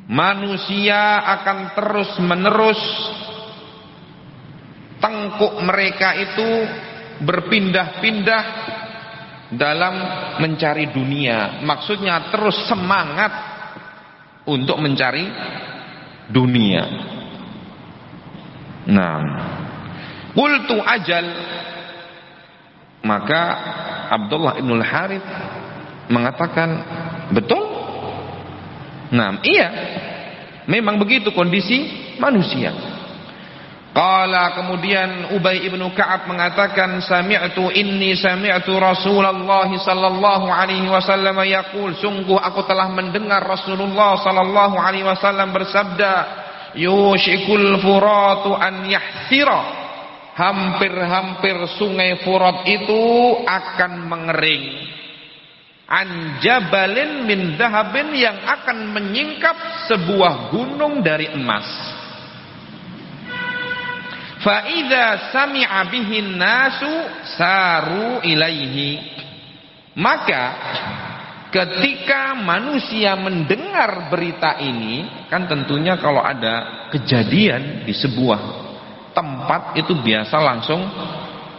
Manusia akan terus menerus tengkuk mereka itu berpindah-pindah dalam mencari dunia. Maksudnya terus semangat untuk mencari dunia. Nah, qultu ajal, maka Abdullah ibn al-Harith mengatakan, betul? Nah, iya, memang begitu kondisi manusia. Qala, kemudian Ubay ibn Ka'ab mengatakan, inni sami'tu Rasulullah sallallahu alaihi wasallam yaqul, sungguh aku telah mendengar Rasulullah sallallahu alaihi wasallam bersabda, yushikul furatu an yahsira, hampir-hampir sungai Furat itu akan mengering, an jabalin min dhahabin, yang akan menyingkap sebuah gunung dari emas. Fa idza sami'a bihin nasu saru ilaihi, maka ketika manusia mendengar berita ini, kan tentunya kalau ada kejadian di sebuah tempat itu biasa langsung,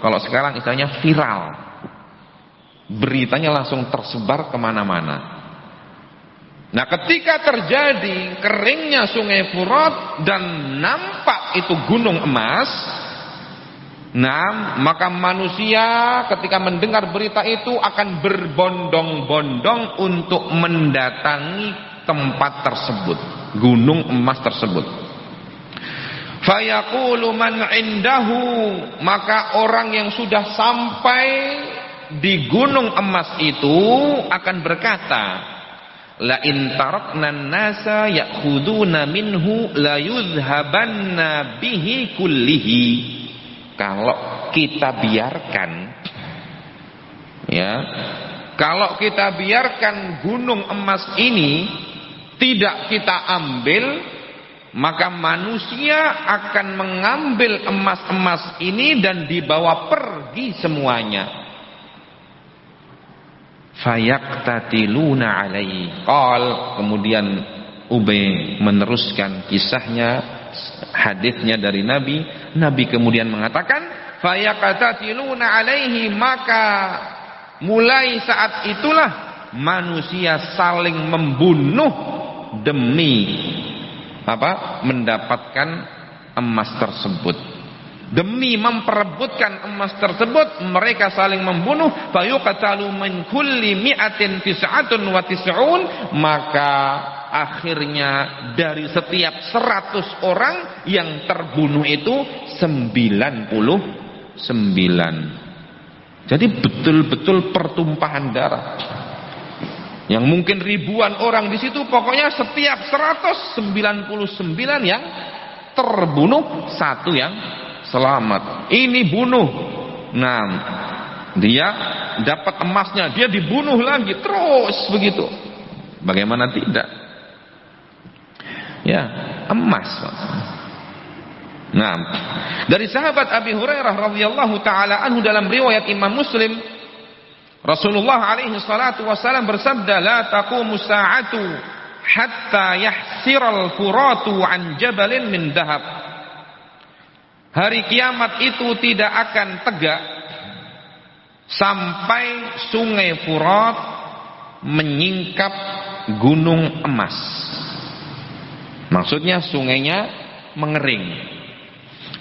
kalau sekarang istilahnya viral, beritanya langsung tersebar kemana-mana. Nah, ketika terjadi keringnya sungai Furat dan nampak itu gunung emas, nah, maka manusia ketika mendengar berita itu akan berbondong-bondong untuk mendatangi tempat tersebut, gunung emas tersebut. Fayaqulu man indahu, maka orang yang sudah sampai di gunung emas itu akan berkata, la in tarakna an-nasa ya'khuduna minhu la yudhhabanna bihi kullihi. Kalau kita biarkan, ya, kalau kita biarkan gunung emas ini tidak kita ambil, maka manusia akan mengambil emas-emas ini dan dibawa pergi semuanya. Fayaqtatiluna alaihi. Qal, kemudian Ubay meneruskan kisahnya, hadisnya dari Nabi. Nabi kemudian mengatakan, fayaqtatiluna alaihi, maka mulai saat itulah manusia saling membunuh demi mendapatkan emas tersebut. Demi memperebutkan emas tersebut, mereka saling membunuh. Fayuqtalu min kulli mi'atin tis'atun wa tis'un, maka akhirnya dari setiap 100 orang yang terbunuh itu 99. Jadi betul-betul pertumpahan darah. Yang mungkin ribuan orang di situ, pokoknya setiap 199 yang terbunuh, satu yang selamat. Ini bunuh. Nah, dia dapat emasnya, dia dibunuh lagi, terus begitu. Bagaimana tidak? Ya, emas. Nah, dari sahabat Abi Hurairah radhiyallahu taala anhu dalam riwayat Imam Muslim, Rasulullah alaihi salatu wasallam bersabda, la taqumu sa'atu hatta yahsiral furatu an jabalin min dhahab. Hari kiamat itu tidak akan tegak sampai sungai Furat menyingkap gunung emas. Maksudnya sungainya mengering.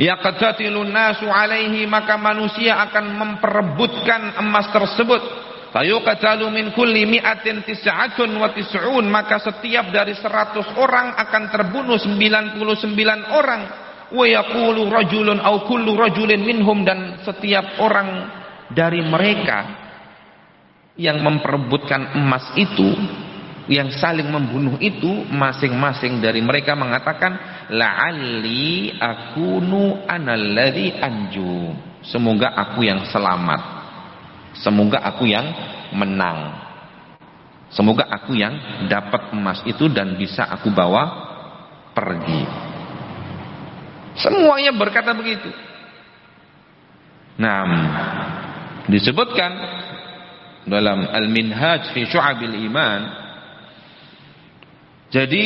Yaqtatilun nasu alaihi, maka manusia akan memperebutkan emas tersebut. Fayuqtalu min kulli mi'atin tis'atun wa tis'un, maka setiap dari 100 orang akan terbunuh 99 orang. Wa yaqulu rajulun aw kullu rajulin minhum, dan setiap orang dari mereka yang memperebutkan emas itu yang saling membunuh itu masing-masing dari mereka mengatakan la'alli akunu analladzi anju, semoga aku yang selamat, semoga aku yang menang, semoga aku yang dapat emas itu dan bisa aku bawa pergi. Semuanya berkata begitu. Nah, disebutkan dalam Al-Minhaj fi Syu'abil Iman, jadi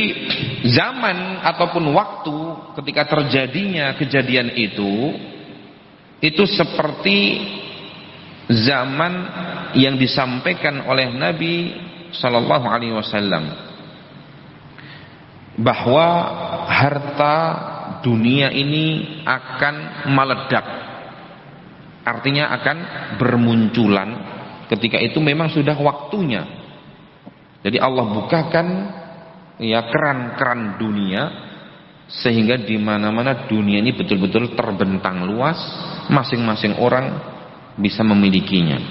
zaman ataupun waktu ketika terjadinya kejadian itu seperti zaman yang disampaikan oleh Nabi Sallallahu Alaihi Wasallam bahwa harta dunia ini akan meledak, artinya akan bermunculan. Ketika itu memang sudah waktunya. Jadi Allah bukakan ya keran-keran dunia sehingga di mana-mana dunia ini betul-betul terbentang luas, masing-masing orang bisa memilikinya.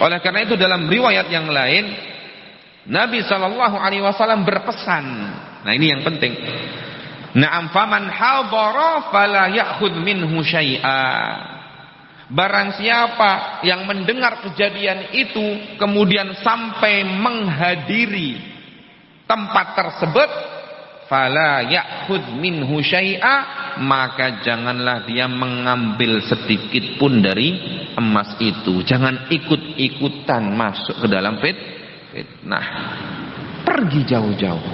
Oleh karena itu dalam riwayat yang lain Nabi Shallallahu Alaihi Wasallam berpesan. Nah ini yang penting. Na'am faman hadara fala ya'khudh minhu syai'a. Barang siapa yang mendengar kejadian itu kemudian sampai menghadiri tempat tersebut, fala ya'khudh minhu syai'a, maka janganlah dia mengambil sedikit pun dari emas itu. Jangan ikut-ikutan masuk ke dalam fitnah. Pergi jauh-jauh.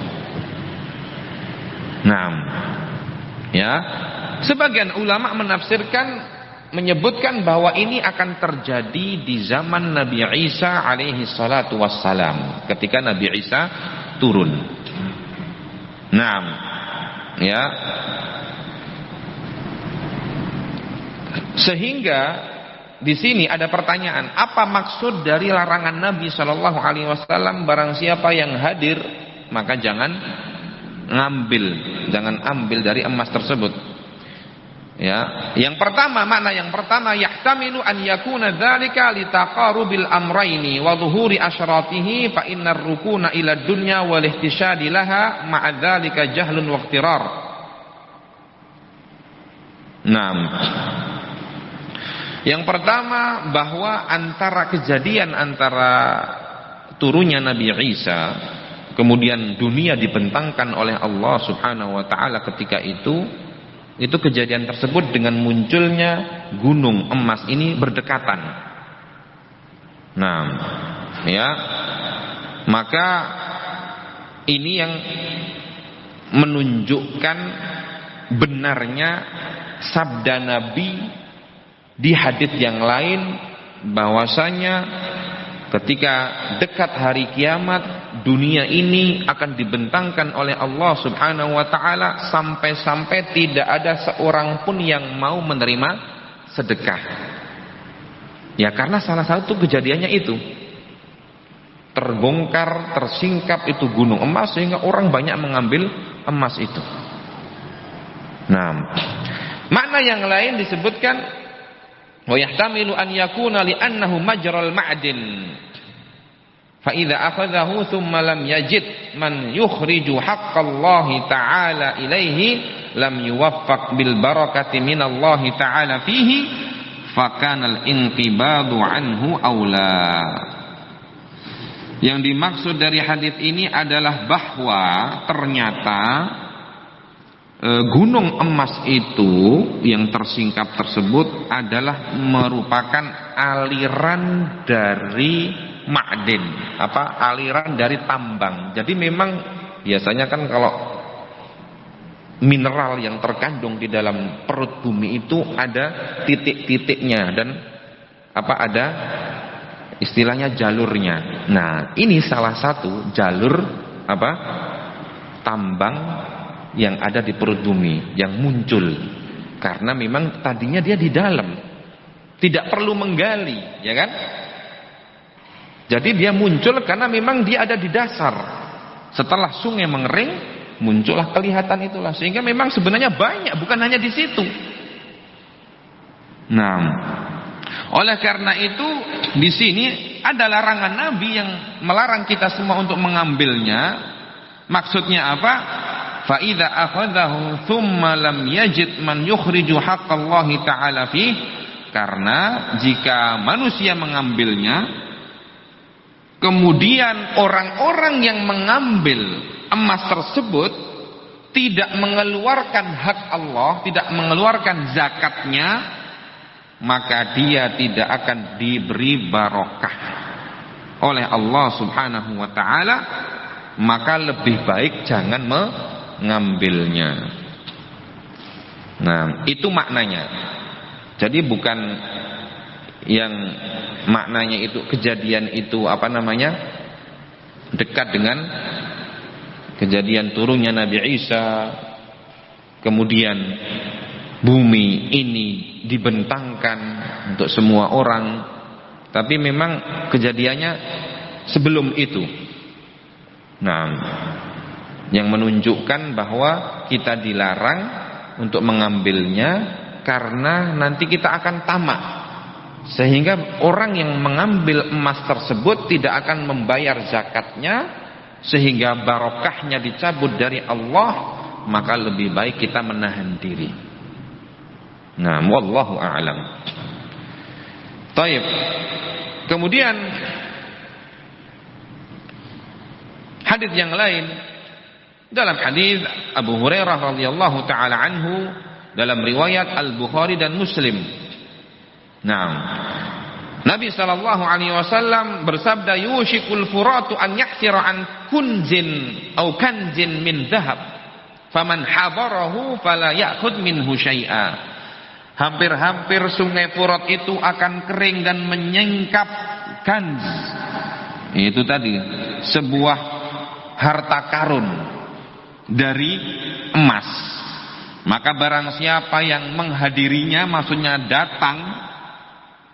Nah, ya, sebagian ulama menafsirkan menyebutkan bahwa ini akan terjadi di zaman Nabi Isa alaihi salatu wassalam, ketika Nabi Isa turun. Nah, ya, sehingga di sini ada pertanyaan, apa maksud dari larangan Nabi Shallallahu Alaihi Wasallam barang siapa yang hadir maka jangan ambil dari emas tersebut. Ya, yang pertama, makna yang pertama, yahtamilu an yakuna dzalika litaqarubil amrayni wa dhuhuri asyratihi fa innar rukuna ila dunya wal ihtishadi laha ma'a dzalika jahlun wa ikhtirar. Naam. Yang pertama, bahwa antara kejadian antara turunnya Nabi Isa kemudian dunia dibentangkan oleh Allah Subhanahu wa taala ketika itu kejadian tersebut dengan munculnya gunung emas ini berdekatan. Nah, ya, maka ini yang menunjukkan benarnya sabda Nabi di hadits yang lain bahwasanya ketika dekat hari kiamat dunia ini akan dibentangkan oleh Allah Subhanahu wa taala sampai-sampai tidak ada seorang pun yang mau menerima sedekah. Ya karena salah satu kejadiannya itu terbongkar, tersingkap itu gunung emas sehingga orang banyak mengambil emas itu. Nah, makna yang lain disebutkan wa yahtamilu an yakuna li annahu majral ma'din fa idza akhadhahu thumma lam yajid man yukhriju haqqallahi ta'ala ilaihi lam yuwaffaq bil barakati minallahi ta'ala fihi fa kana al inqibadu anhu aula. Yang dimaksud dari hadis ini adalah bahwa ternyata gunung emas itu yang tersingkap tersebut adalah merupakan aliran dari ma'din, aliran dari tambang. Jadi memang biasanya kan kalau mineral yang terkandung di dalam perut bumi itu ada titik-titiknya dan ada istilahnya jalurnya. Nah, ini salah satu jalur tambang yang ada di perut bumi yang muncul karena memang tadinya dia di dalam, tidak perlu menggali, ya kan? Jadi dia muncul karena memang dia ada di dasar. Setelah sungai mengering, muncullah kelihatan itulah. Sehingga memang sebenarnya banyak, bukan hanya di situ. Nah, oleh karena itu di sini ada larangan Nabi yang melarang kita semua untuk mengambilnya. Maksudnya apa? Fa idza akhadhahu thumma lam yajid man yukhriju haqqallahi ta'ala fih. Karena jika manusia mengambilnya, kemudian orang-orang yang mengambil emas tersebut tidak mengeluarkan hak Allah, tidak mengeluarkan zakatnya, maka dia tidak akan diberi barokah oleh Allah Subhanahu wa ta'ala. Maka lebih baik jangan mengambilnya. Nah, itu maknanya. Jadi bukan yang maknanya itu kejadian itu dekat dengan kejadian turunnya Nabi Isa, kemudian bumi ini dibentangkan untuk semua orang. Tapi memang kejadiannya sebelum itu. Nah, yang menunjukkan bahwa kita dilarang untuk mengambilnya karena nanti kita akan tamak, sehingga orang yang mengambil emas tersebut tidak akan membayar zakatnya, sehingga barokahnya dicabut dari Allah. Maka lebih baik kita menahan diri. Nah, wallahu a'lam. Taib. Kemudian hadis yang lain, dalam hadis Abu Hurairah radhiyallahu taala anhu dalam riwayat Al-Bukhari dan Muslim. Nah, Nabi sallallahu alaihi wasallam bersabda, yushikul furatu an yaksira an kunzin atau kanzin min dhahab, faman habarahu fala ya'khud minhu syai'a. Hampir-hampir sungai Furat itu akan kering dan menyingkap kanz. Itu tadi sebuah harta karun dari emas. Maka barang siapa yang menghadirinya, maksudnya datang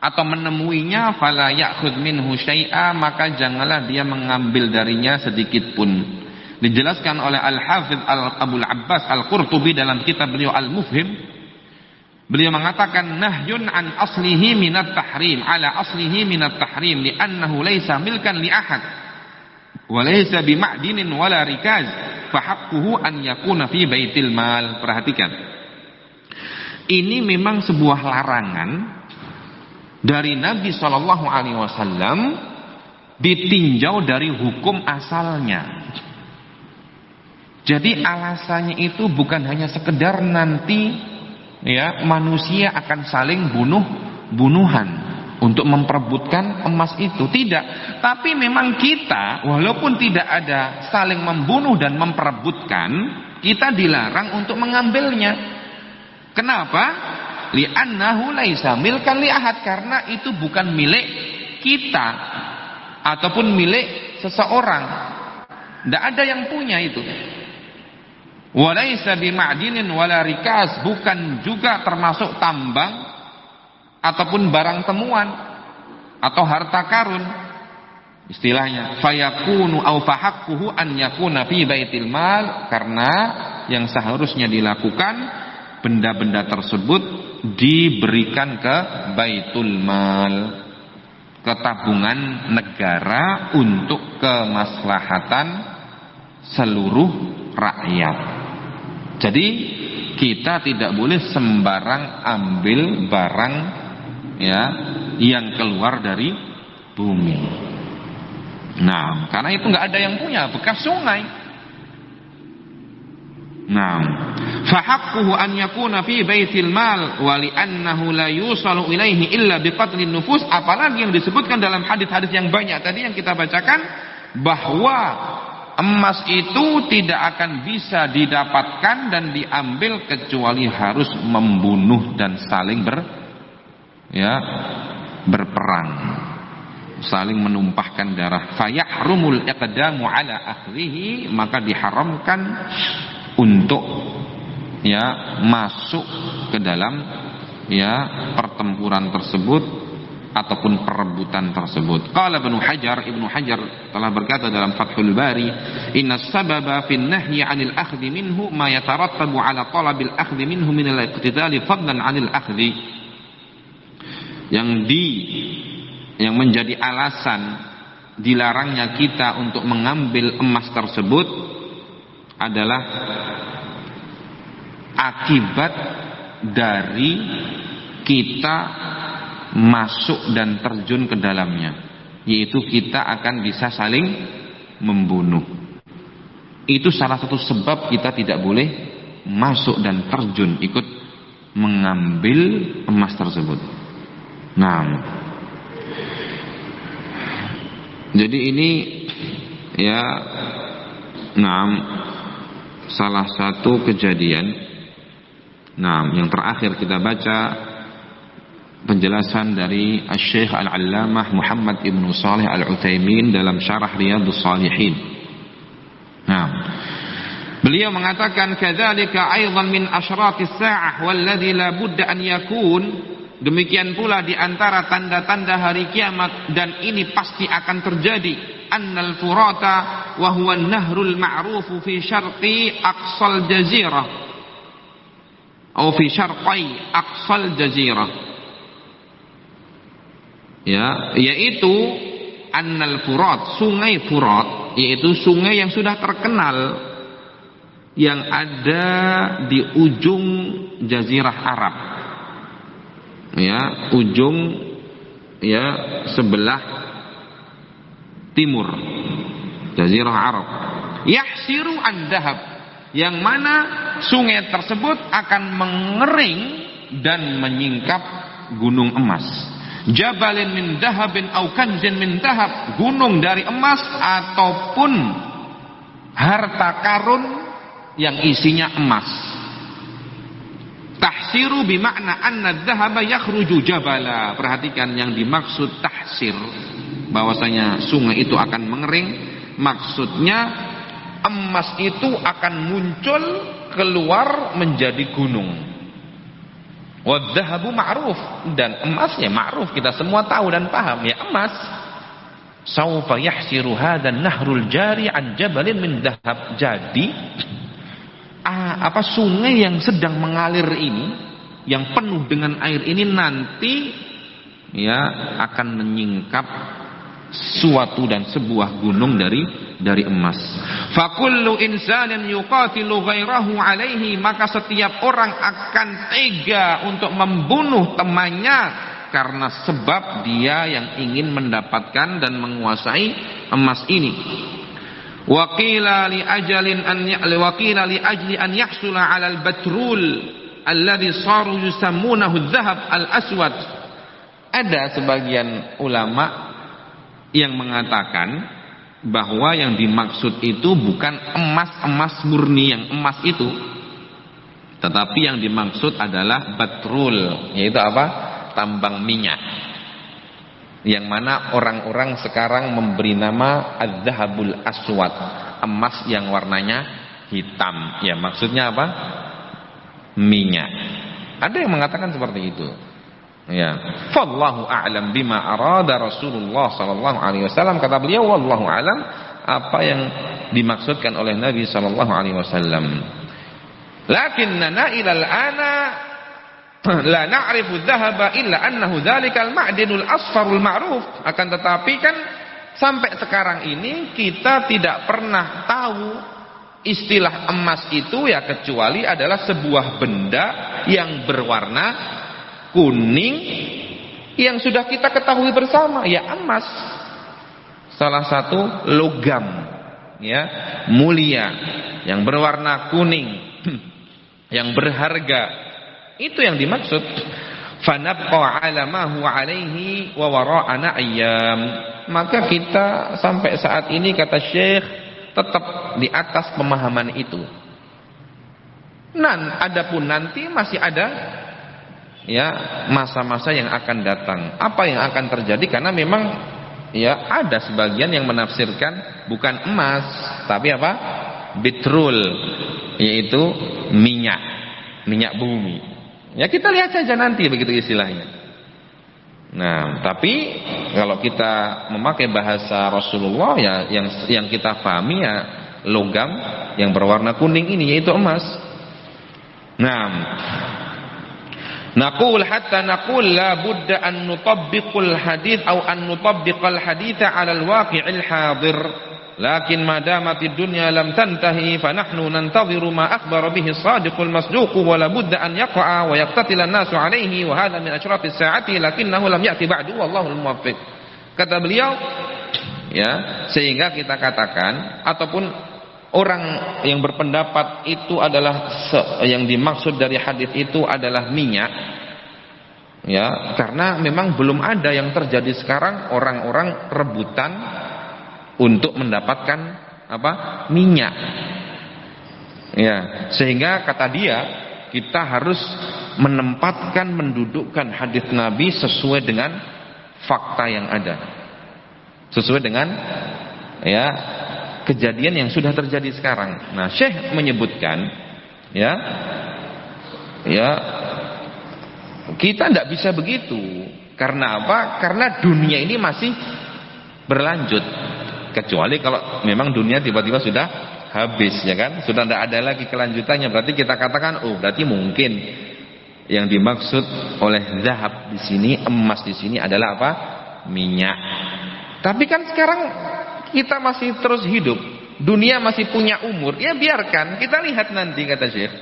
atau menemuinya, fala ya'khudh minhu syai'a, maka janganlah dia mengambil darinya sedikit pun. Dijelaskan oleh Al-Hafidz Abul Abbas Al-Qurtubi dalam kitab beliau Al-Mufhim. Beliau mengatakan nahyun an aslihi minat tahrim ala aslihi minat tahrim li'annahu laysa milkan li ahad wa laysa bima'dinin wala rikaz fahaqquhu an yakuna fi baitil mal. Perhatikan, ini memang sebuah larangan dari Nabi Shallallahu Alaihi Wasallam, ditinjau dari hukum asalnya. Jadi alasannya itu bukan hanya sekedar nanti manusia akan saling bunuhan untuk memperebutkan emas itu, tidak. Tapi memang kita, walaupun tidak ada saling membunuh dan memperebutkan, kita dilarang untuk mengambilnya. Kenapa? Li'annahu laisa milkan li ahad, karena itu bukan milik kita ataupun milik seseorang. Tidak ada yang punya itu. Walaisa bima'dinin wala rikaz, bukan juga termasuk tambang ataupun barang temuan atau harta karun. Istilahnya fayakunu au fahaqquhu an yakuna fi baitil mal, karena yang seharusnya dilakukan, benda-benda tersebut diberikan ke baitul mal, ke tabungan negara untuk kemaslahatan seluruh rakyat. Jadi kita tidak boleh sembarang ambil barang yang keluar dari bumi. Nah, karena itu nggak ada yang punya, bekas sungai. Nah, fahaqquhu an yakuna fi baitil mal wa li'annahu la yusalu ilaihi illa biqatlin nufus. Apalagi yang disebutkan dalam hadis-hadis yang banyak tadi yang kita bacakan, bahwa emas itu tidak akan bisa didapatkan dan diambil kecuali harus membunuh dan saling berperang, saling menumpahkan darah. Fayahrumul iqdamu ala akhlihi, maka diharamkan untuk masuk ke dalam pertempuran tersebut ataupun perebutan tersebut. Qala Ibnu Hajar telah berkata dalam Fathul Bari, inna sababa fin nahyi 'anil akhdhi minhu ma yatarattabu 'ala talabil akhdhi minhu min al-iqtidali fadlan 'anil akhdhi. Yang yang menjadi alasan dilarangnya kita untuk mengambil emas tersebut adalah akibat dari kita masuk dan terjun ke dalamnya, yaitu kita akan bisa saling membunuh. Itu salah satu sebab kita tidak boleh masuk dan terjun ikut mengambil emas tersebut. Nah, jadi ini ya, salah satu kejadian. Yang terakhir kita baca penjelasan dari Asy-Syaikh Al-Allamah Muhammad Ibnu Shalih Al-Utsaimin dalam Syarah Riyadhus Shalihin. Beliau mengatakan kadzalika aidan min asyratis sa'ah walladzi la budda an yakun, demikian pula di antara tanda-tanda hari kiamat dan ini pasti akan terjadi, annal furata wa huwa an-nahrul ma'ruf fi syarqi aqsal jazirah atau fi syarqai aqsal jazirah, ya, yaitu annal furat, sungai Furat, yaitu sungai yang sudah terkenal yang ada di ujung jazirah Arab, ya, ujung, ya, sebelah timur jazirah Arab, yahsiru an-dahab, yang mana sungai tersebut akan mengering dan menyingkap gunung emas, jabalin min dahabin au kanzin min dahab, gunung dari emas ataupun harta karun yang isinya emas. Tahsiru bimakna anna dhahaba yakhruju jabala. Perhatikan yang dimaksud tahsir, bahwasanya sungai itu akan mengering, maksudnya emas itu akan muncul keluar menjadi gunung. Wadhahabu ma'ruf, dan emasnya ma'ruf, kita semua tahu dan paham, ya, emas. Saufa yahsiru hadan nahrul jari an jabalin min dahab. Jadi sungai yang sedang mengalir ini, yang penuh dengan air ini nanti, ya, akan menyingkap suatu dan sebuah gunung dari emas. Fakullu insanin yuqatilu ghairahu alaihi, maka setiap orang akan tega untuk membunuh temannya karena sebab dia yang ingin mendapatkan dan menguasai emas ini. Waqila li ajli an yahsula 'ala al-batrul alladhi saru yusammunahu adh-dhahab al-aswad. Ada sebagian ulama yang mengatakan bahwa yang dimaksud itu bukan emas murni yang emas itu, tetapi yang dimaksud adalah batrul, yaitu tambang minyak, yang mana orang-orang sekarang memberi nama adz-dzahabul aswad, emas yang warnanya hitam. Ya, maksudnya apa? Minyak. Ada yang mengatakan seperti itu. Ya, fallahu a'lam bima arada Rasulullah sallallahu alaihi wasallam. Kata beliau, wallahu a'lam, apa yang dimaksudkan oleh Nabi sallallahu alaihi wasallam. Lakinnana ilal ana la na'rifu dhahaba illa annahu dzalikal ma'dinul asfarul ma'ruf. Akan tetapi kan sampai sekarang ini kita tidak pernah tahu istilah emas itu, ya, kecuali adalah sebuah benda yang berwarna kuning yang sudah kita ketahui bersama, ya, emas, salah satu logam, ya, mulia yang berwarna kuning yang berharga, itu yang dimaksud. Fanabqa 'ala ma huwa 'alaihi wa wara'ana ayyam, maka kita sampai saat ini, kata Syekh, tetap di atas pemahaman itu. Adapun nanti masih ada, ya, masa-masa yang akan datang. Apa yang akan terjadi? Karena memang, ya, ada sebagian yang menafsirkan bukan emas, tapi apa? Bitrul, yaitu minyak bumi. Ya, kita lihat saja nanti begitu istilahnya. Nah, tapi kalau kita memakai bahasa Rasulullah, ya, yang kita pahami, ya, logam yang berwarna kuning ini, yaitu emas. Nah, Naqul hatta naqul la budda an nutabbiqul hadits aw an nutabbiqal haditsa 'ala al-waqi'il hadir. Lakin ma damatid dunya lam tantahi fa nahnu nantadhiru ma akhbara bihi as-sadiqul masduq wa la budda an yaqa'a wa yaqtatila an-nasu 'alayhi wa hadha min ashratis sa'ati lakinnahu lam ya'ti ba'du wallahu al-muwaffiq. Kata beliau, ya, sehingga kita katakan ataupun orang yang berpendapat itu adalah yang dimaksud dari hadis itu adalah minyak, ya, karena memang belum ada yang terjadi sekarang orang-orang rebutan untuk mendapatkan apa? Minyak. Ya, sehingga kata dia kita harus menempatkan, mendudukkan hadis Nabi sesuai dengan fakta yang ada, sesuai dengan ya kejadian yang sudah terjadi sekarang. Nah, Syekh menyebutkan ya kita tidak bisa begitu. Karena apa? Karena dunia ini masih berlanjut. Kecuali kalau memang dunia tiba-tiba sudah habis, ya kan? Sudah tidak ada lagi kelanjutannya. Berarti kita katakan, oh, berarti mungkin yang dimaksud oleh zahab di sini, emas di sini adalah apa? Minyak. Tapi kan sekarang kita masih terus hidup, dunia masih punya umur, ya biarkan, kita lihat nanti, kata Syekh.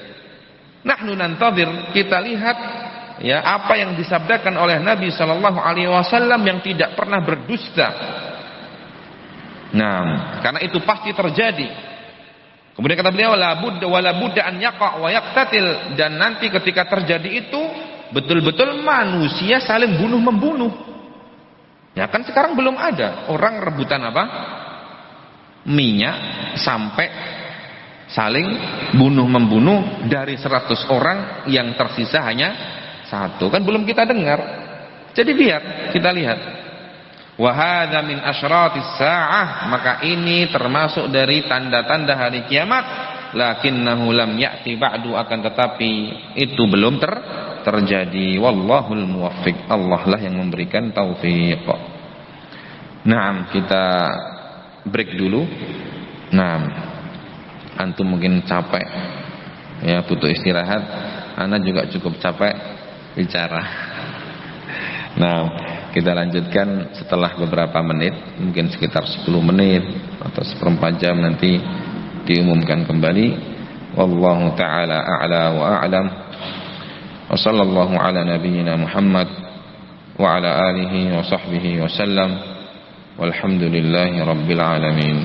Nahnu nantadhir, kita lihat ya apa yang disabdakan oleh Nabi sallallahu alaihi wasallam yang tidak pernah berdusta. Nah, karena itu pasti terjadi. Kemudian kata beliau, la budda an yaqa wa yaqtatil, dan nanti ketika terjadi itu betul-betul manusia saling bunuh membunuh. Ya kan sekarang belum ada orang rebutan apa? Minyak sampai saling bunuh membunuh, dari 100 orang yang tersisa hanya 1. Kan belum kita dengar. Jadi biar kita lihat. Wa hadza min asyratis saah, maka ini termasuk dari tanda-tanda hari kiamat. Lakinnahu lam ya'ti ba'du, akan tetapi itu belum terjadi. Wallahul muwaffiq, Allah lah yang memberikan taufik. Nah, kita break dulu. Nah, antum mungkin capek ya, butuh istirahat. Ana juga cukup capek bicara. Nah, kita lanjutkan setelah beberapa menit, mungkin sekitar 10 menit atau seperempat jam nanti diumumkan kembali. Wallahu ta'ala a'la wa a'lam. Wa sallallahu ala nabiyyina Muhammad wa ala alihi wa sahbihi wa sallam. Walhamdulillahi rabbil alamin.